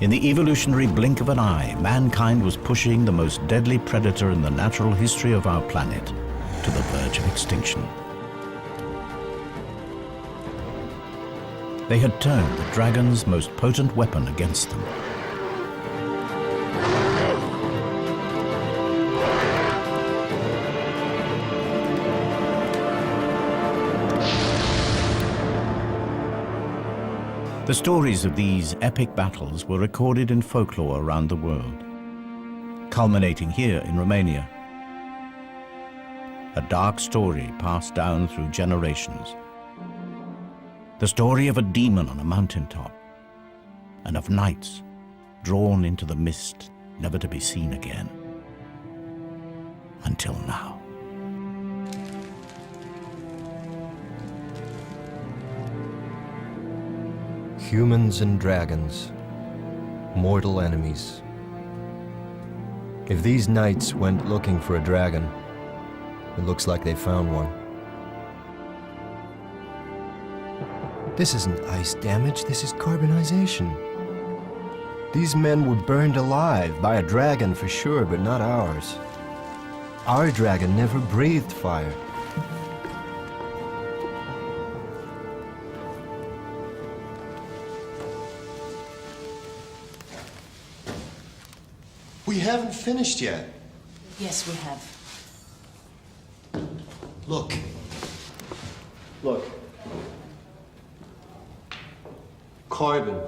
In the evolutionary blink of an eye, mankind was pushing the most deadly predator in the natural history of our planet to the verge of extinction. They had turned the dragon's most potent weapon against them. The stories of these epic battles were recorded in folklore around the world, culminating here in Romania. A dark story passed down through generations. The story of a demon on a mountaintop, and of knights drawn into the mist, never to be seen again. Until now. Humans and dragons, mortal enemies. If these knights went looking for a dragon, it looks like they found one. This isn't ice damage, this is carbonization. These men were burned alive by a dragon for sure, but not ours. Our dragon never breathed fire. We haven't finished yet. Yes, we have. Look. Look. Carbon.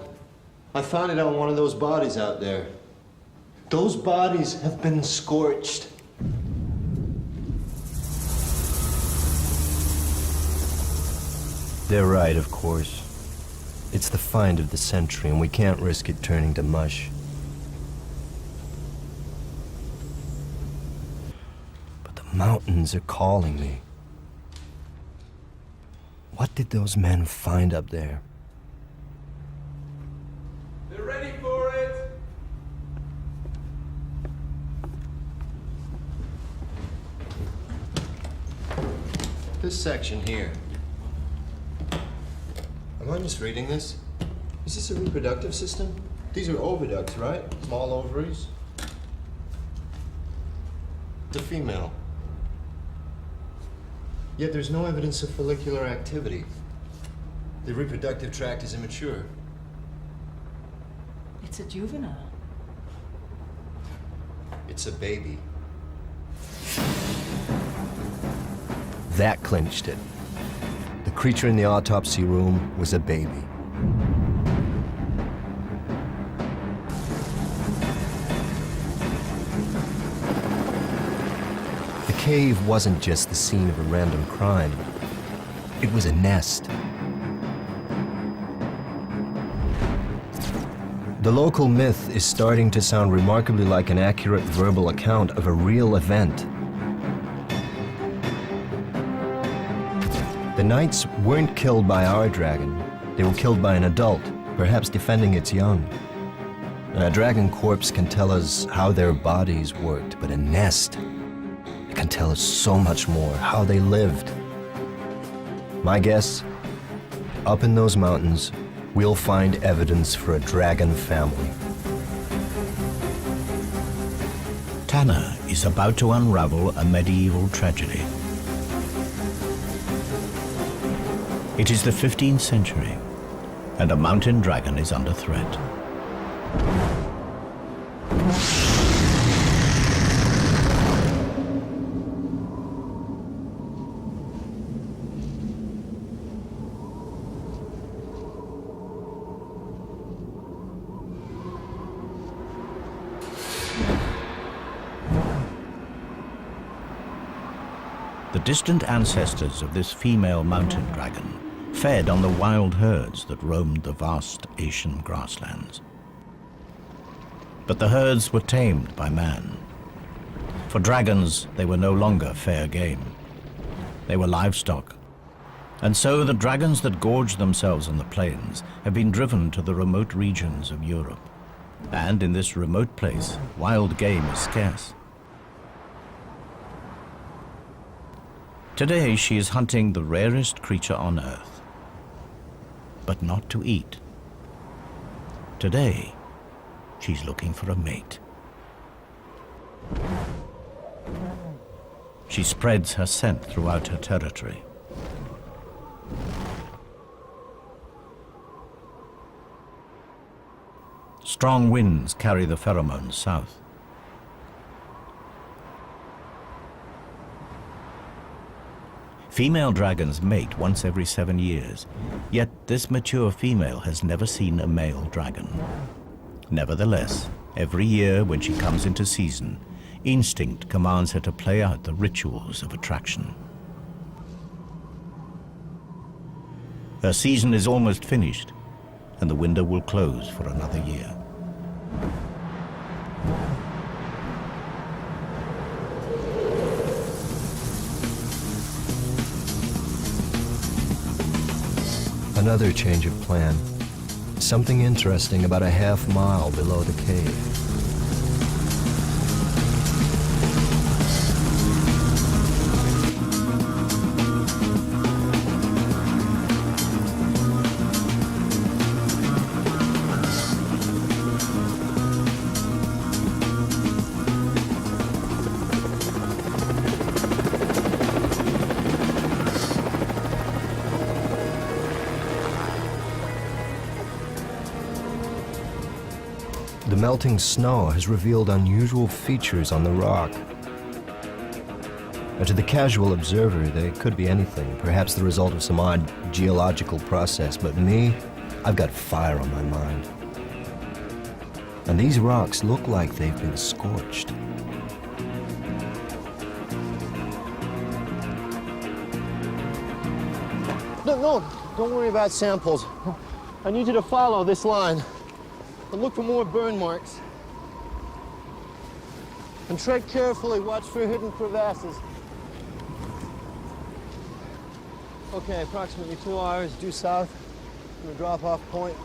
I found it on one of those bodies out there. Those bodies have been scorched. They're right, of course. It's the find of the century, and we can't risk it turning to mush. But the mountains are calling me. What did those men find up there? They're ready for it! This section here. Am I misreading this? Is this a reproductive system? These are oviducts, right? Small ovaries. The female. Yet there's no evidence of follicular activity. The reproductive tract is immature. It's a juvenile. It's a baby. That clinched it. The creature in the autopsy room was a baby. The cave wasn't just the scene of a random crime. It was a nest. The local myth is starting to sound remarkably like an accurate verbal account of a real event. The knights weren't killed by our dragon. They were killed by an adult, perhaps defending its young. A dragon corpse can tell us how their bodies worked, but a nest can tell us so much more, how they lived. My guess, up in those mountains, we'll find evidence for a dragon family. Tanner is about to unravel a medieval tragedy. It is the 15th century, and a mountain dragon is under threat. The distant ancestors of this female mountain dragon fed on the wild herds that roamed the vast Asian grasslands. But the herds were tamed by man. For dragons, they were no longer fair game. They were livestock. And so the dragons that gorged themselves on the plains have been driven to the remote regions of Europe. And in this remote place, wild game is scarce. Today, she is hunting the rarest creature on Earth. But not to eat. Today, she's looking for a mate. She spreads her scent throughout her territory. Strong winds carry the pheromones south. Female dragons mate once every 7 years, yet this mature female has never seen a male dragon. Nevertheless, every year when she comes into season, instinct commands her to play out the rituals of attraction. Her season is almost finished, and the window will close for another year. Another change of plan. Something interesting about a half mile below the cave. The melting snow has revealed unusual features on the rock. To the casual observer, they could be anything, perhaps the result of some odd geological process, but me, I've got fire on my mind. And these rocks look like they've been scorched. No, don't worry about samples. I need you to follow this line and look for more burn marks. And tread carefully, watch for hidden crevasses. Okay, approximately 2 hours due south from the drop-off point,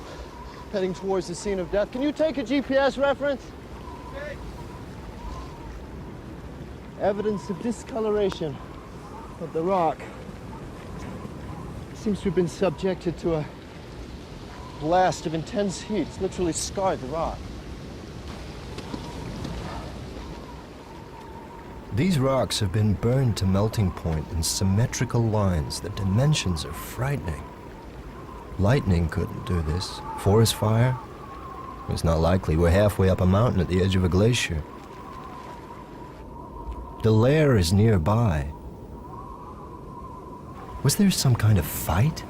heading towards the scene of death. Can you take a GPS reference? Okay. Evidence of discoloration of the rock. Seems to have been subjected to a blast of intense heat. It's literally scarred the rock. These rocks have been burned to melting point in symmetrical lines. The dimensions are frightening. Lightning couldn't do this. Forest fire? It's not likely. We're halfway up a mountain at the edge of a glacier. The lair is nearby. Was there some kind of fight?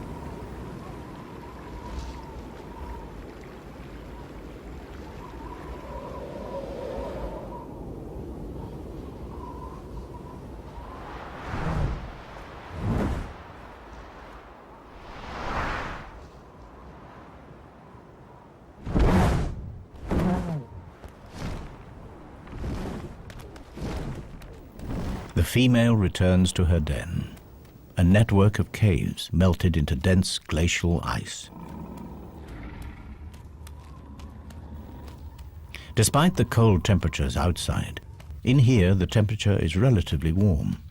The female returns to her den. A network of caves melted into dense glacial ice. Despite the cold temperatures outside, in here the temperature is relatively warm.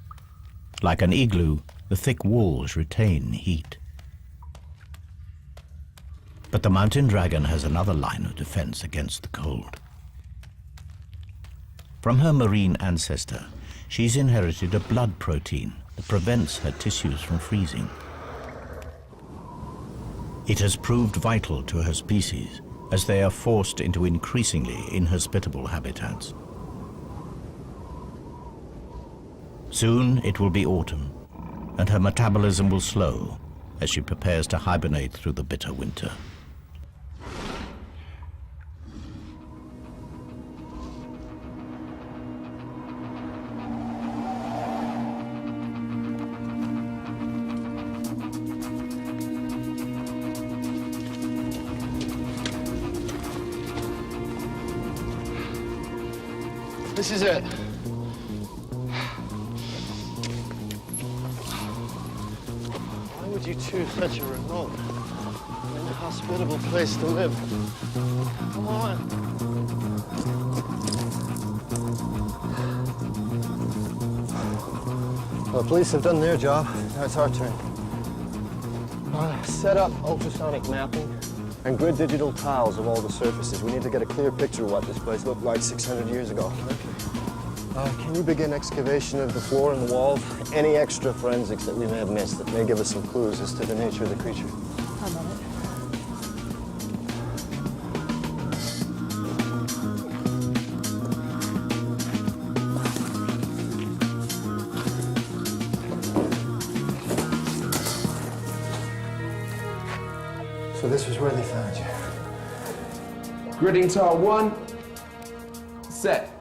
Like an igloo, the thick walls retain heat. But the mountain dragon has another line of defense against the cold. From her marine ancestor, she's inherited a blood protein that prevents her tissues from freezing. It has proved vital to her species as they are forced into increasingly inhospitable habitats. Soon it will be autumn, and her metabolism will slow as she prepares to hibernate through the bitter winter. This is it. Why would you choose such a remote and inhospitable place to live? Come on. Well, the police have done their job. Now it's our turn. Set up ultrasonic mapping and grid digital tiles of all the surfaces. We need to get a clear picture of what this place looked like 600 years ago. Can you begin excavation of the floor and the walls? Any extra forensics that we may have missed that may give us some clues as to the nature of the creature? I'm on it. So this was where they found you. Gridding tile 1, set.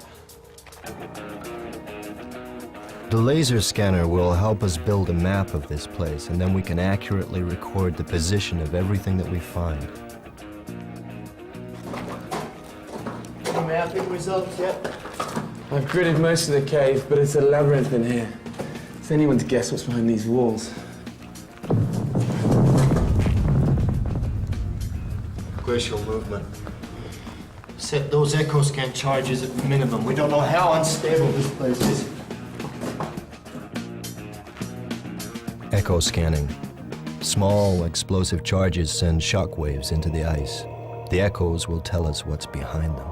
The laser scanner will help us build a map of this place, and then we can accurately record the position of everything that we find. Any mapping results yet? I've gridded most of the cave, but it's a labyrinth in here. Is anyone to guess what's behind these walls? Glacial movement. Set those echo scan charges at minimum. We don't know how unstable this place is. Echo scanning. Small explosive charges send shock waves into the ice. The echoes will tell us what's behind them.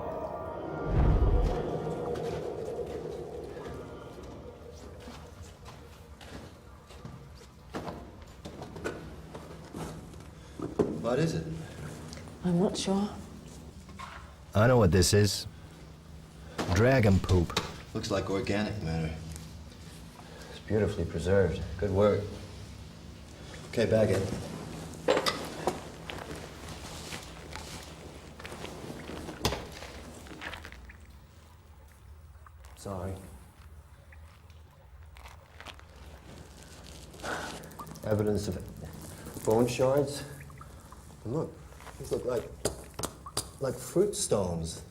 What is it? I'm not sure. I know what this is. Dragon poop. Looks like organic matter. Beautifully preserved. Good work. Okay, bag it. Sorry. Evidence of bone shards. And look, these look like fruit stones.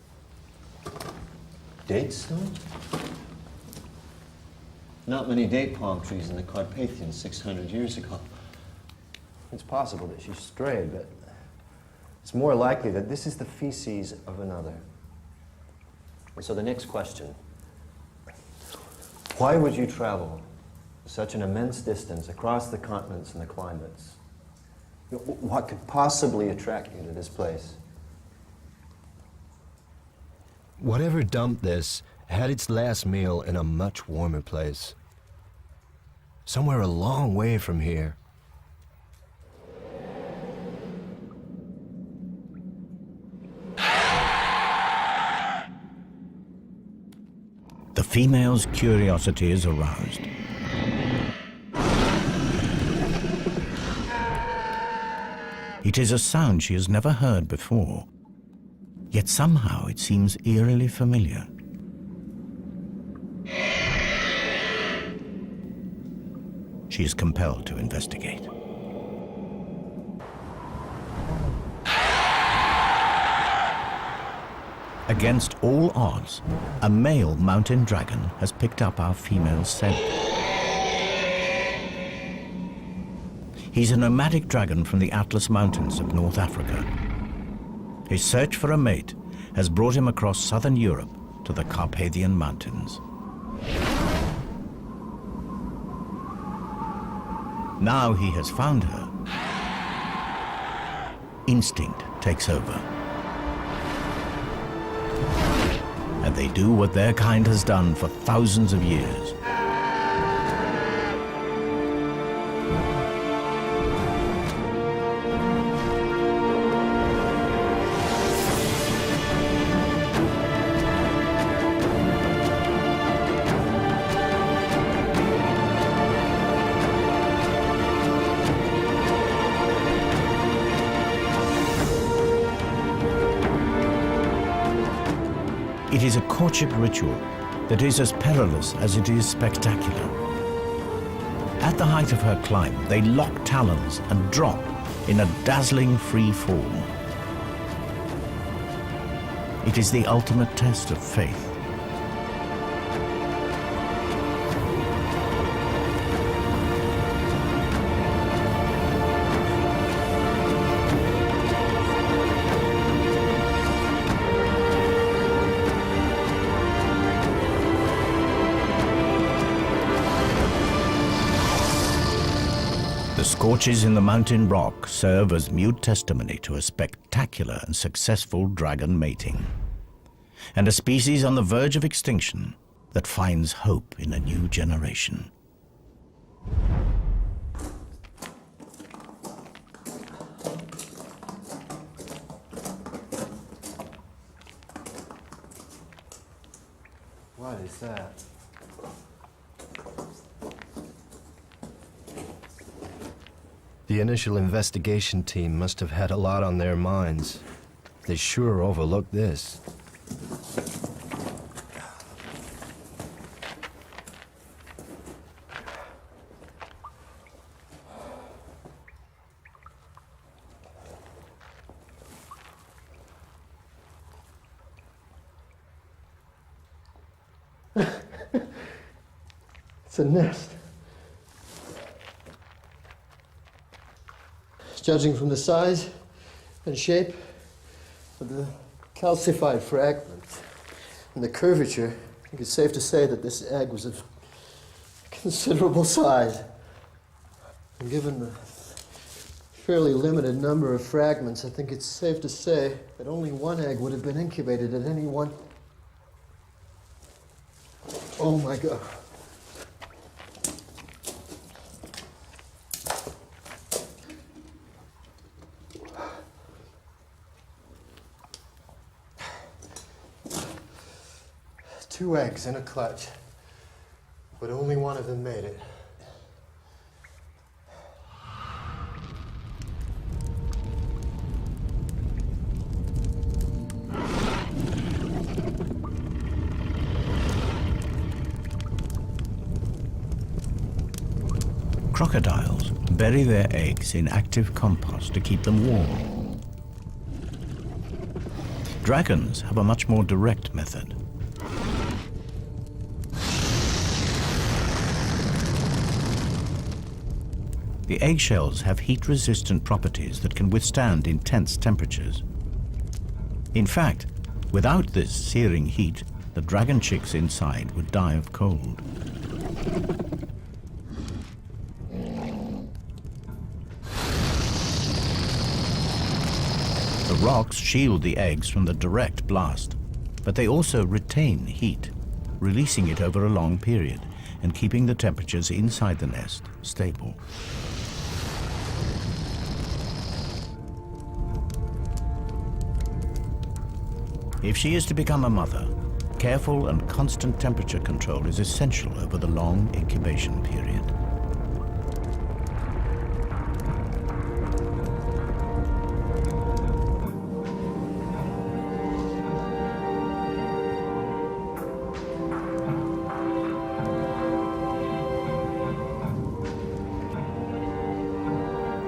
Date stones? Not many date palm trees in the Carpathians 600 years ago. It's possible that she strayed, but it's more likely that this is the feces of another. And so the next question, why would you travel such an immense distance across the continents and the climates? What could possibly attract you to this place? Whatever dumped this had its last meal in a much warmer place. Somewhere a long way from here. The female's curiosity is aroused. It is a sound she has never heard before, yet somehow it seems eerily familiar. She is compelled to investigate. Against all odds, a male mountain dragon has picked up our female's scent. He's a nomadic dragon from the Atlas Mountains of North Africa. His search for a mate has brought him across southern Europe to the Carpathian Mountains. Now he has found her, instinct takes over. And they do what their kind has done for thousands of years. It is a courtship ritual that is as perilous as it is spectacular. At the height of her climb, they lock talons and drop in a dazzling free fall. It is the ultimate test of faith. The scorches in the mountain rock serve as mute testimony to a spectacular and successful dragon mating, and a species on the verge of extinction that finds hope in a new generation. What is that? The initial investigation team must have had a lot on their minds. They sure overlooked this. It's a nest. Judging from the size and shape of the calcified fragments and the curvature, I think it's safe to say that this egg was of considerable size. And given the fairly limited number of fragments, I think it's safe to say that only one egg would have been incubated at any one. Oh my God. Two eggs in a clutch but only one of them made it. Crocodiles bury their eggs in active compost to keep them warm. Dragons have a much more direct method. The eggshells have heat-resistant properties that can withstand intense temperatures. In fact, without this searing heat, the dragon chicks inside would die of cold. The rocks shield the eggs from the direct blast, but they also retain heat, releasing it over a long period and keeping the temperatures inside the nest stable. If she is to become a mother, careful and constant temperature control is essential over the long incubation period.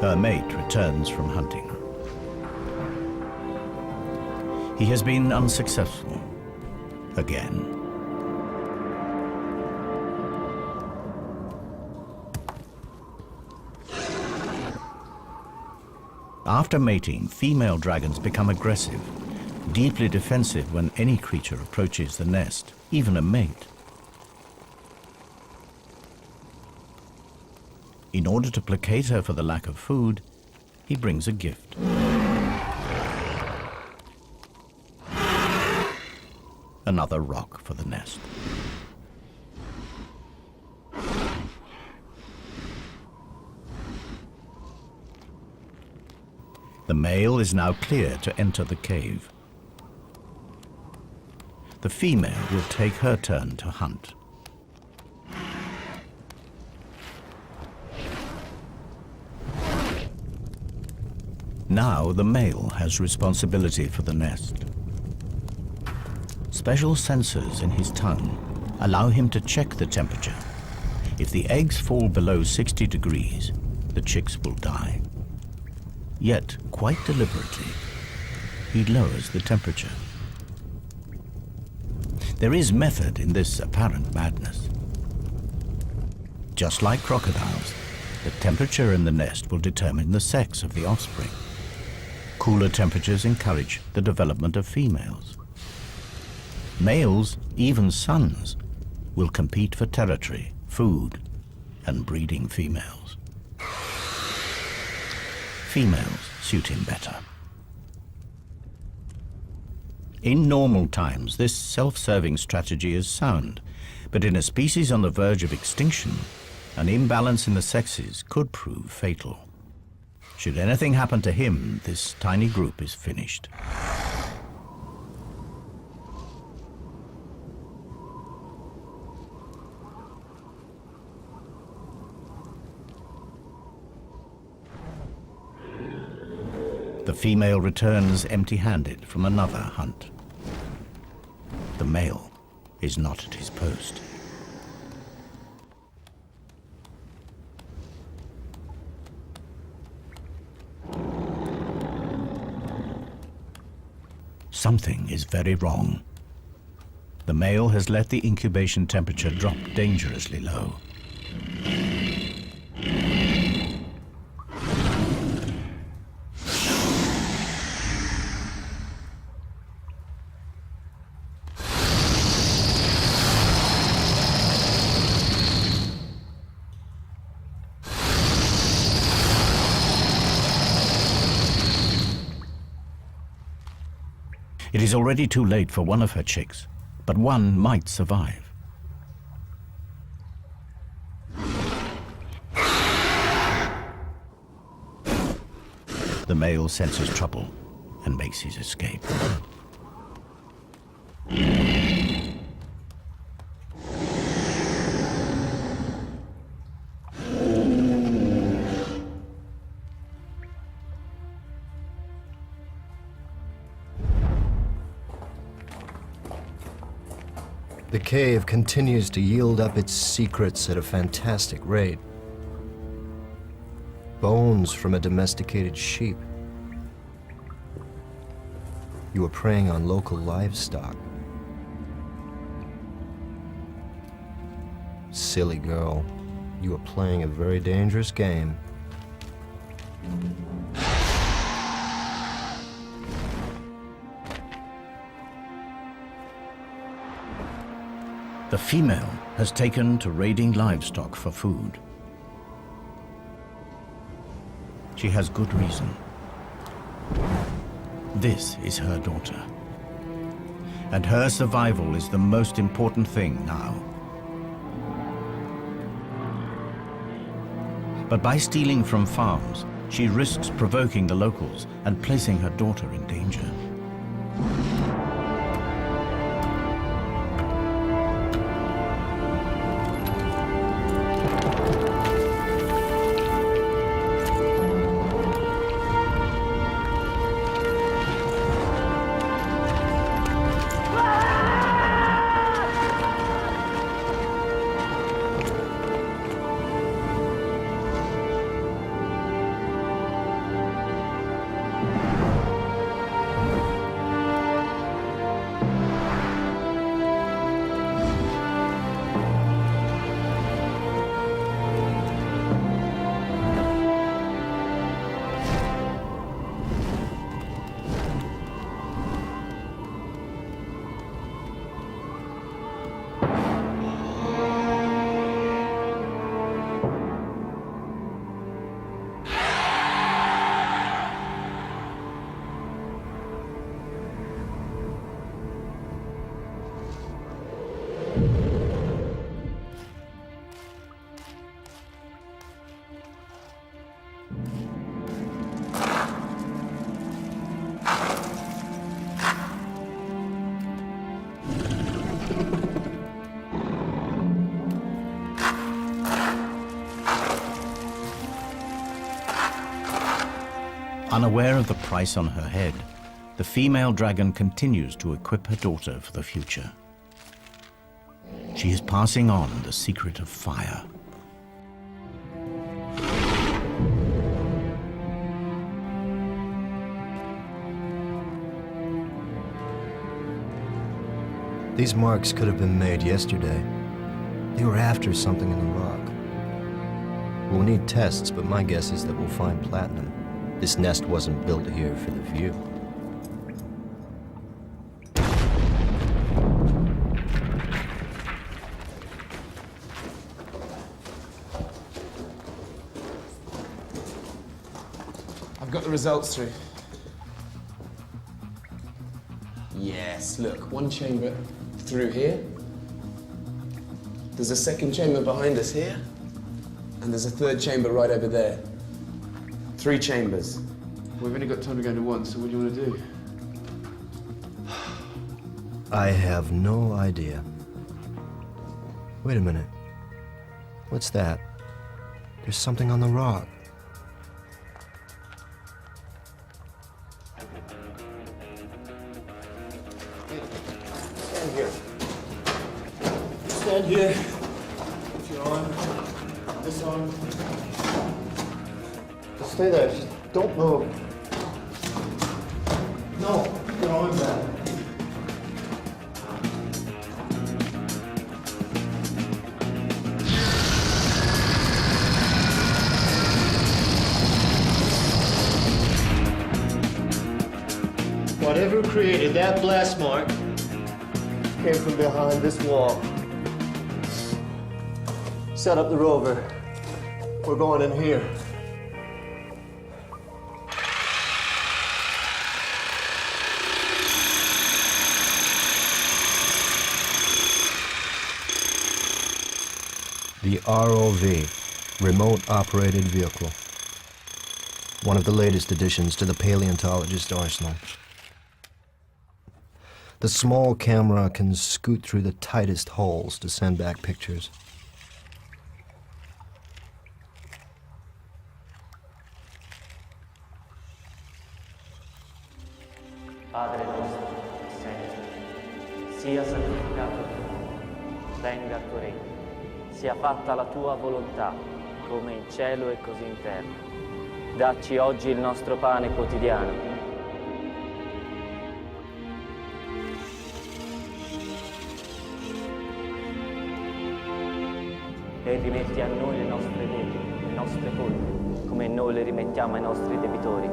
Her mate returns from hunting. He has been unsuccessful again. After mating, female dragons become aggressive, deeply defensive when any creature approaches the nest, even a mate. In order to placate her for the lack of food, he brings a gift. Another rock for the nest. The male is now clear to enter the cave. The female will take her turn to hunt. Now the male has responsibility for the nest. Special sensors in his tongue allow him to check the temperature. If the eggs fall below 60 degrees, the chicks will die. Yet, quite deliberately, he lowers the temperature. There is method in this apparent madness. Just like crocodiles, the temperature in the nest will determine the sex of the offspring. Cooler temperatures encourage the development of females. Males, even sons, will compete for territory, food, and breeding females. Females suit him better. In normal times, this self-serving strategy is sound, but in a species on the verge of extinction, an imbalance in the sexes could prove fatal. Should anything happen to him, this tiny group is finished. The female returns empty-handed from another hunt. The male is not at his post. Something is very wrong. The male has let the incubation temperature drop dangerously low. It is already too late for one of her chicks, but one might survive. The male senses trouble and makes his escape. The cave continues to yield up its secrets at a fantastic rate. Bones from a domesticated sheep. You are preying on local livestock. Silly girl, you are playing a very dangerous game. The female has taken to raiding livestock for food. She has good reason. This is her daughter. And her survival is the most important thing now. But by stealing from farms, she risks provoking the locals and placing her daughter in danger. Unaware of the price on her head, the female dragon continues to equip her daughter for the future. She is passing on the secret of fire. These marks could have been made yesterday. They were after something in the rock. We'll need tests, but my guess is that we'll find platinum. This nest wasn't built here for the view. I've got the results through. Yes, look, one chamber through here. There's a second chamber behind us here. And there's a third chamber right over there. 3 chambers. We've only got time to go into one, so what do you want to do? I have no idea. Wait a minute. What's that? There's something on the rock. Stand here. Stand here. Put your arm. This arm. Just stay there. Just don't move. No, put your arm back. Whatever created that blast mark came from behind this wall. Set up the rover. We're going in here. The ROV, Remote Operated Vehicle. One of the latest additions to the paleontologist arsenal. The small camera can scoot through the tightest holes to send back pictures. Padre nuestro, Señor, sia santificato tu nome. tuo regno. Sia fatta la tua volontà, come in cielo e così in terra. Dacci oggi il nostro pane quotidiano. E rimetti a noi le nostre debiti, le nostre colpe, come noi le rimettiamo ai nostri debitori.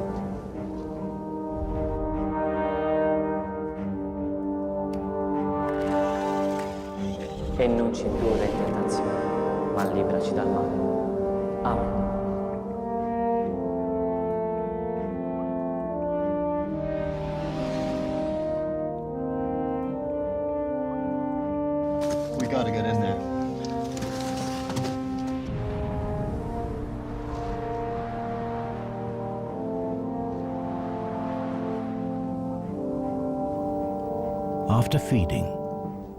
E non ci indurre in tentazione, ma libraci dal male. Amen. We gotta get in there. After feeding,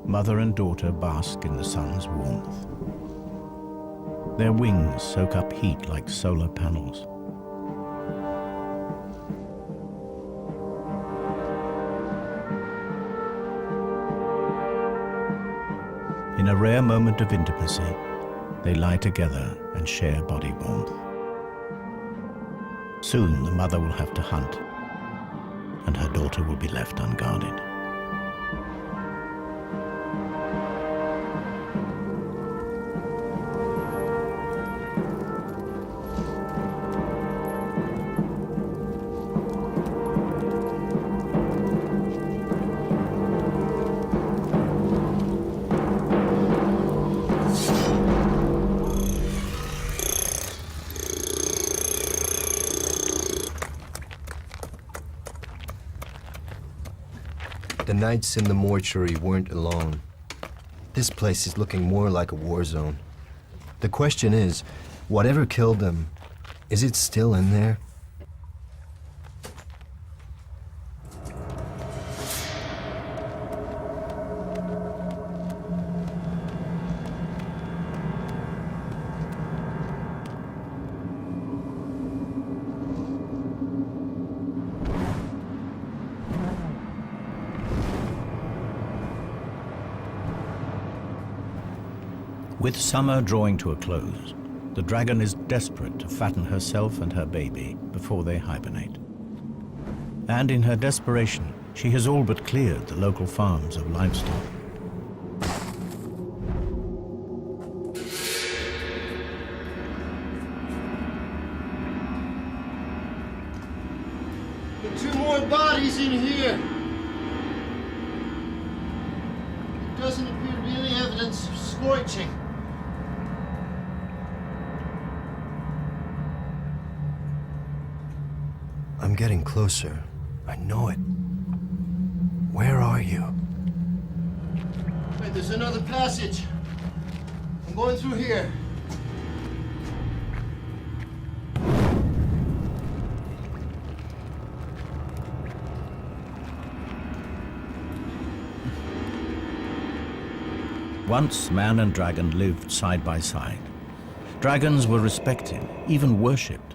mother and daughter bask in the sun's warmth. Their wings soak up heat like solar panels. In a rare moment of intimacy, they lie together and share body warmth. Soon the mother will have to hunt, and her daughter will be left unguarded. The nights in the mortuary weren't alone. This place is looking more like a war zone. The question is, whatever killed them, is it still in there? With summer drawing to a close, the dragon is desperate to fatten herself and her baby before they hibernate. And in her desperation, she has all but cleared the local farms of livestock. There are 2 more bodies in here. There doesn't appear to be any evidence of scorching. I'm getting closer. I know it. Where are you? Wait, there's another passage. I'm going through here. Once man and dragon lived side by side. Dragons were respected, even worshipped.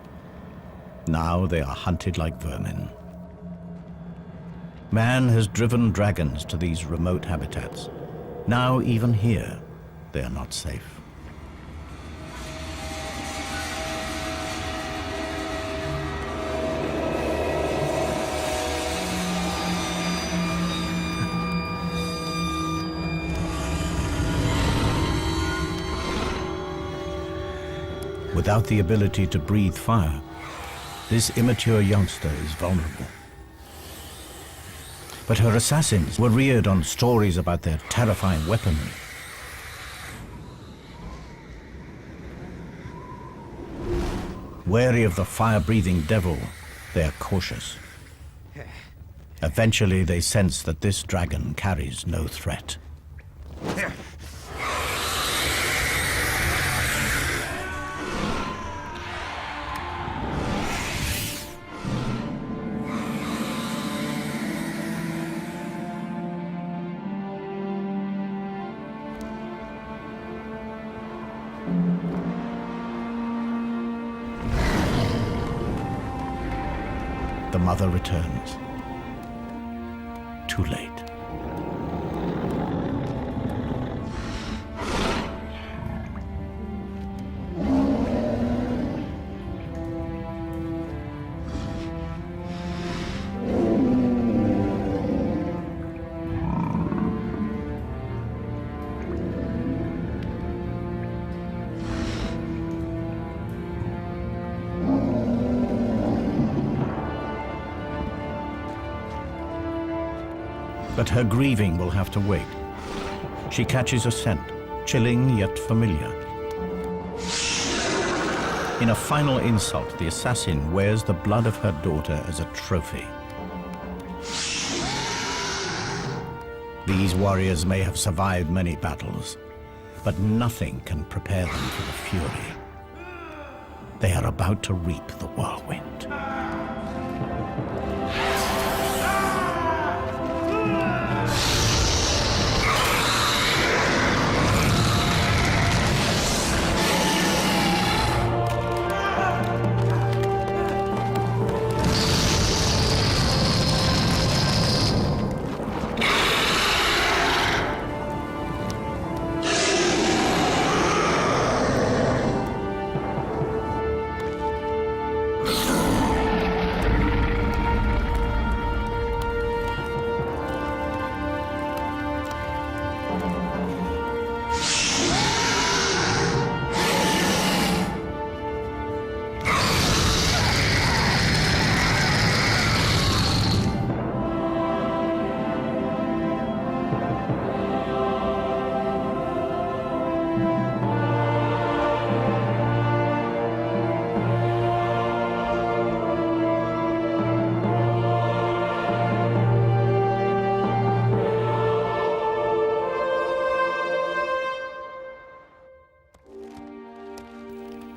Now they are hunted like vermin. Man has driven dragons to these remote habitats. Now even here, they are not safe. Without the ability to breathe fire, this immature youngster is vulnerable. But her assassins were reared on stories about their terrifying weaponry. Wary of the fire-breathing devil, they are cautious. Eventually, they sense that this dragon carries no threat. The mother returns. Too late. But her grieving will have to wait. She catches a scent, chilling yet familiar. In a final insult, the assassin wears the blood of her daughter as a trophy. These warriors may have survived many battles, but nothing can prepare them for the fury. They are about to reap the whirlwind.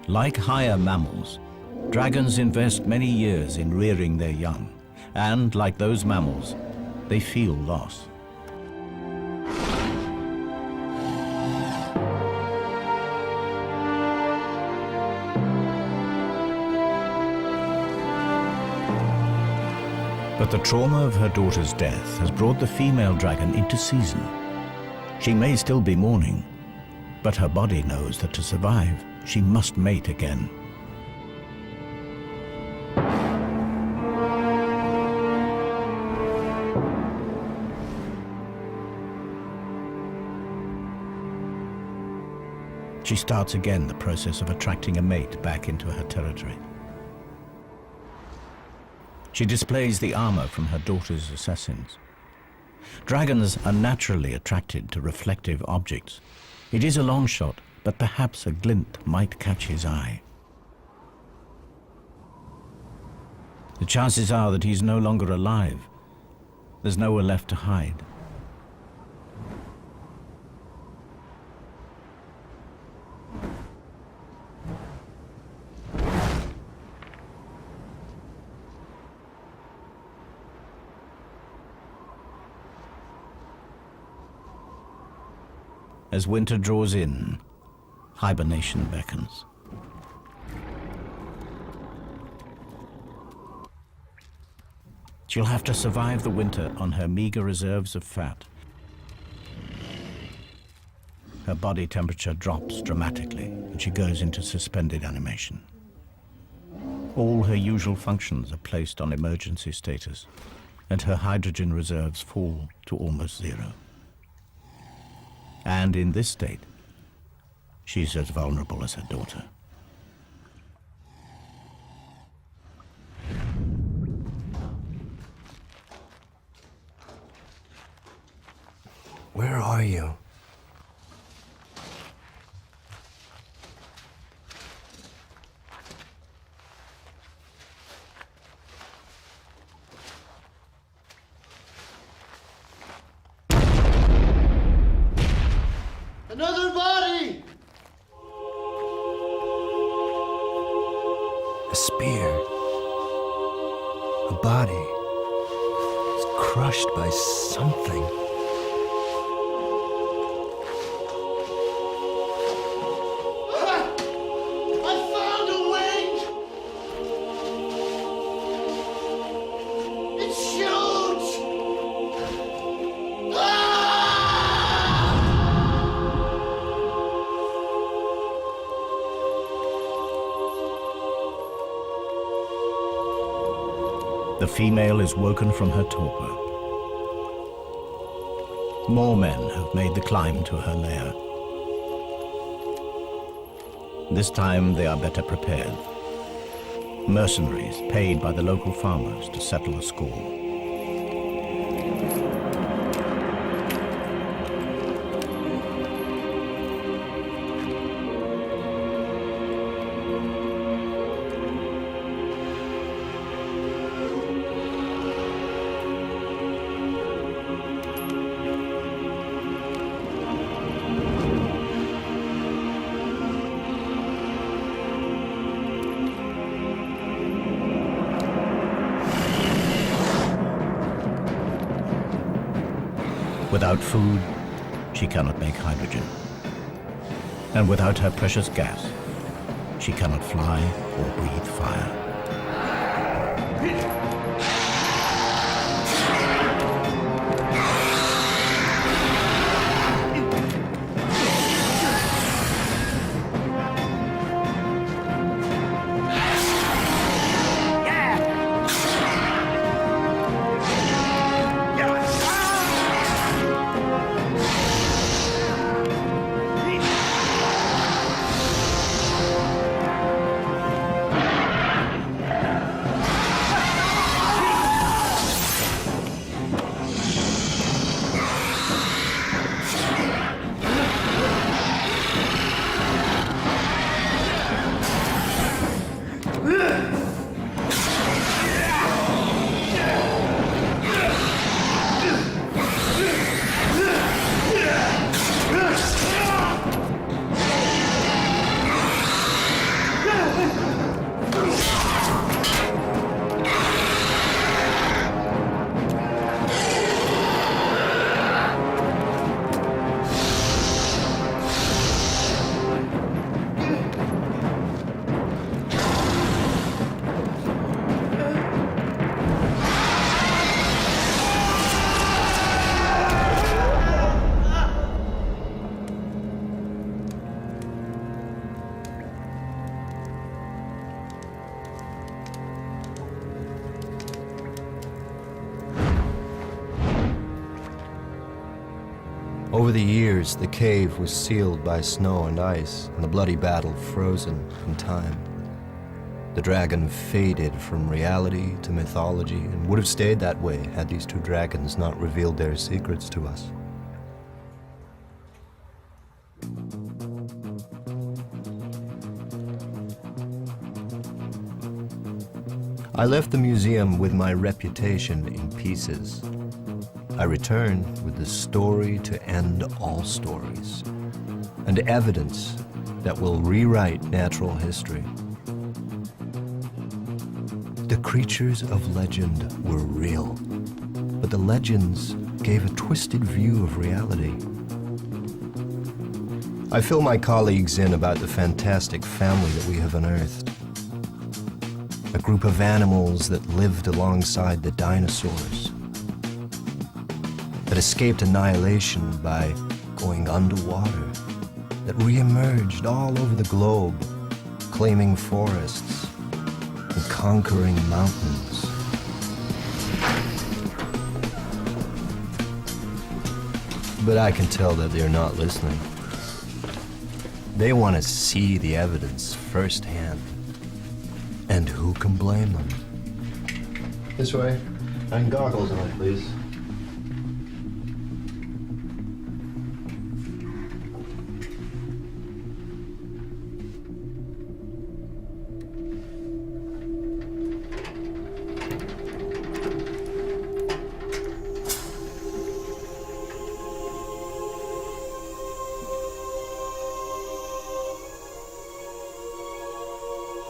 Like higher mammals, dragons invest many years in rearing their young, and like those mammals, they feel loss. But the trauma of her daughter's death has brought the female dragon into season. She may still be mourning, but her body knows that to survive, she must mate again. She starts again the process of attracting a mate back into her territory. She displays the armor from her daughter's assassins. Dragons are naturally attracted to reflective objects. It is a long shot, but perhaps a glint might catch his eye. The chances are that he's no longer alive. There's nowhere left to hide. As winter draws in, hibernation beckons. She'll have to survive the winter on her meager reserves of fat. Her body temperature drops dramatically and she goes into suspended animation. All her usual functions are placed on emergency status, and her hydrogen reserves fall to almost zero. And in this state, she's as vulnerable as her daughter. Where are you? Another body! A spear. A body. It's crushed by something. I found a wing! It's huge! The female is woken from her torpor. More men have made the climb to her lair. This time they are better prepared. Mercenaries paid by the local farmers to settle the score. Without food, she cannot make hydrogen. And without her precious gas, she cannot fly or breathe fire. Over the years, the cave was sealed by snow and ice, and the bloody battle frozen in time. The dragon faded from reality to mythology and would have stayed that way had these two dragons not revealed their secrets to us. I left the museum with my reputation in pieces. I return with the story to end all stories, and evidence that will rewrite natural history. The creatures of legend were real, but the legends gave a twisted view of reality. I fill my colleagues in about the fantastic family that we have unearthed. A group of animals that lived alongside the dinosaurs, that escaped annihilation by going underwater, that re-emerged all over the globe, claiming forests and conquering mountains. But I can tell that they're not listening. They want to see the evidence firsthand. And who can blame them? This way. And goggles on, please.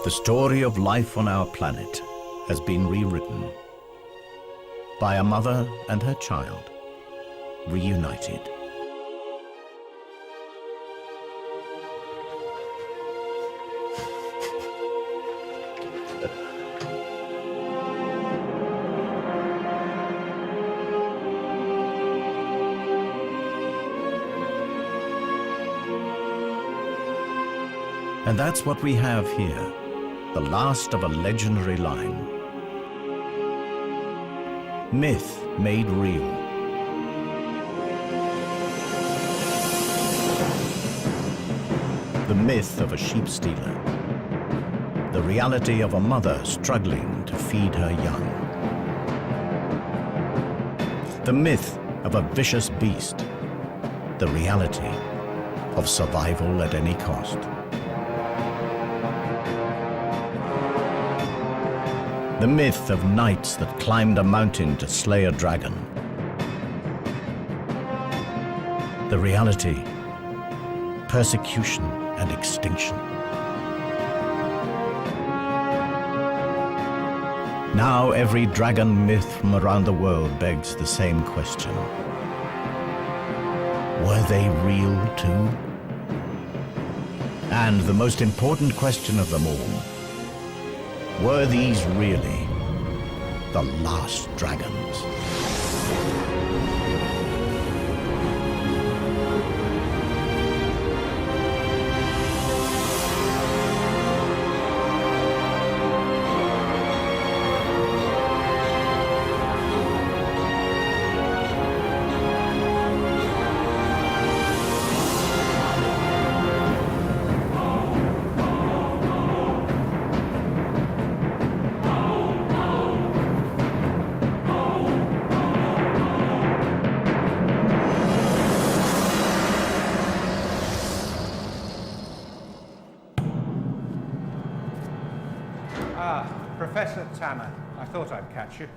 The story of life on our planet has been rewritten by a mother and her child, reunited. And that's what we have here. The last of a legendary line. Myth made real. The myth of a sheep stealer. The reality of a mother struggling to feed her young. The myth of a vicious beast. The reality of survival at any cost. The myth of knights that climbed a mountain to slay a dragon. The reality, persecution and extinction. Now every dragon myth from around the world begs the same question. Were they real too? And the most important question of them all, were these really the last dragons? Professor Tanner, I thought I'd catch you.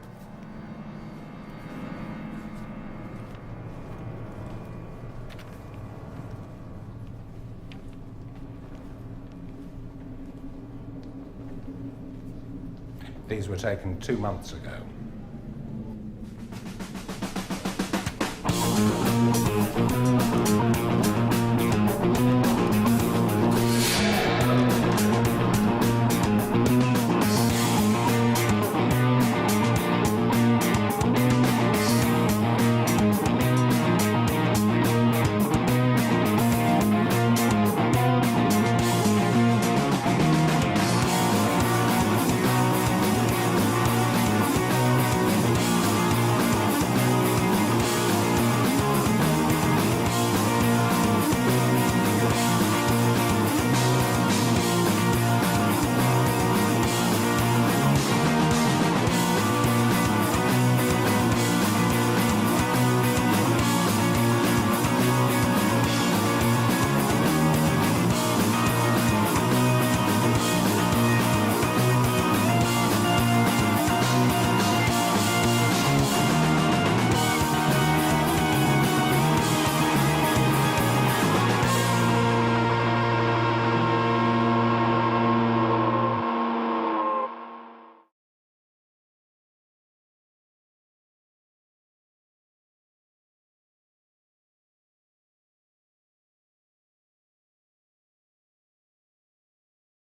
These were taken 2 months ago.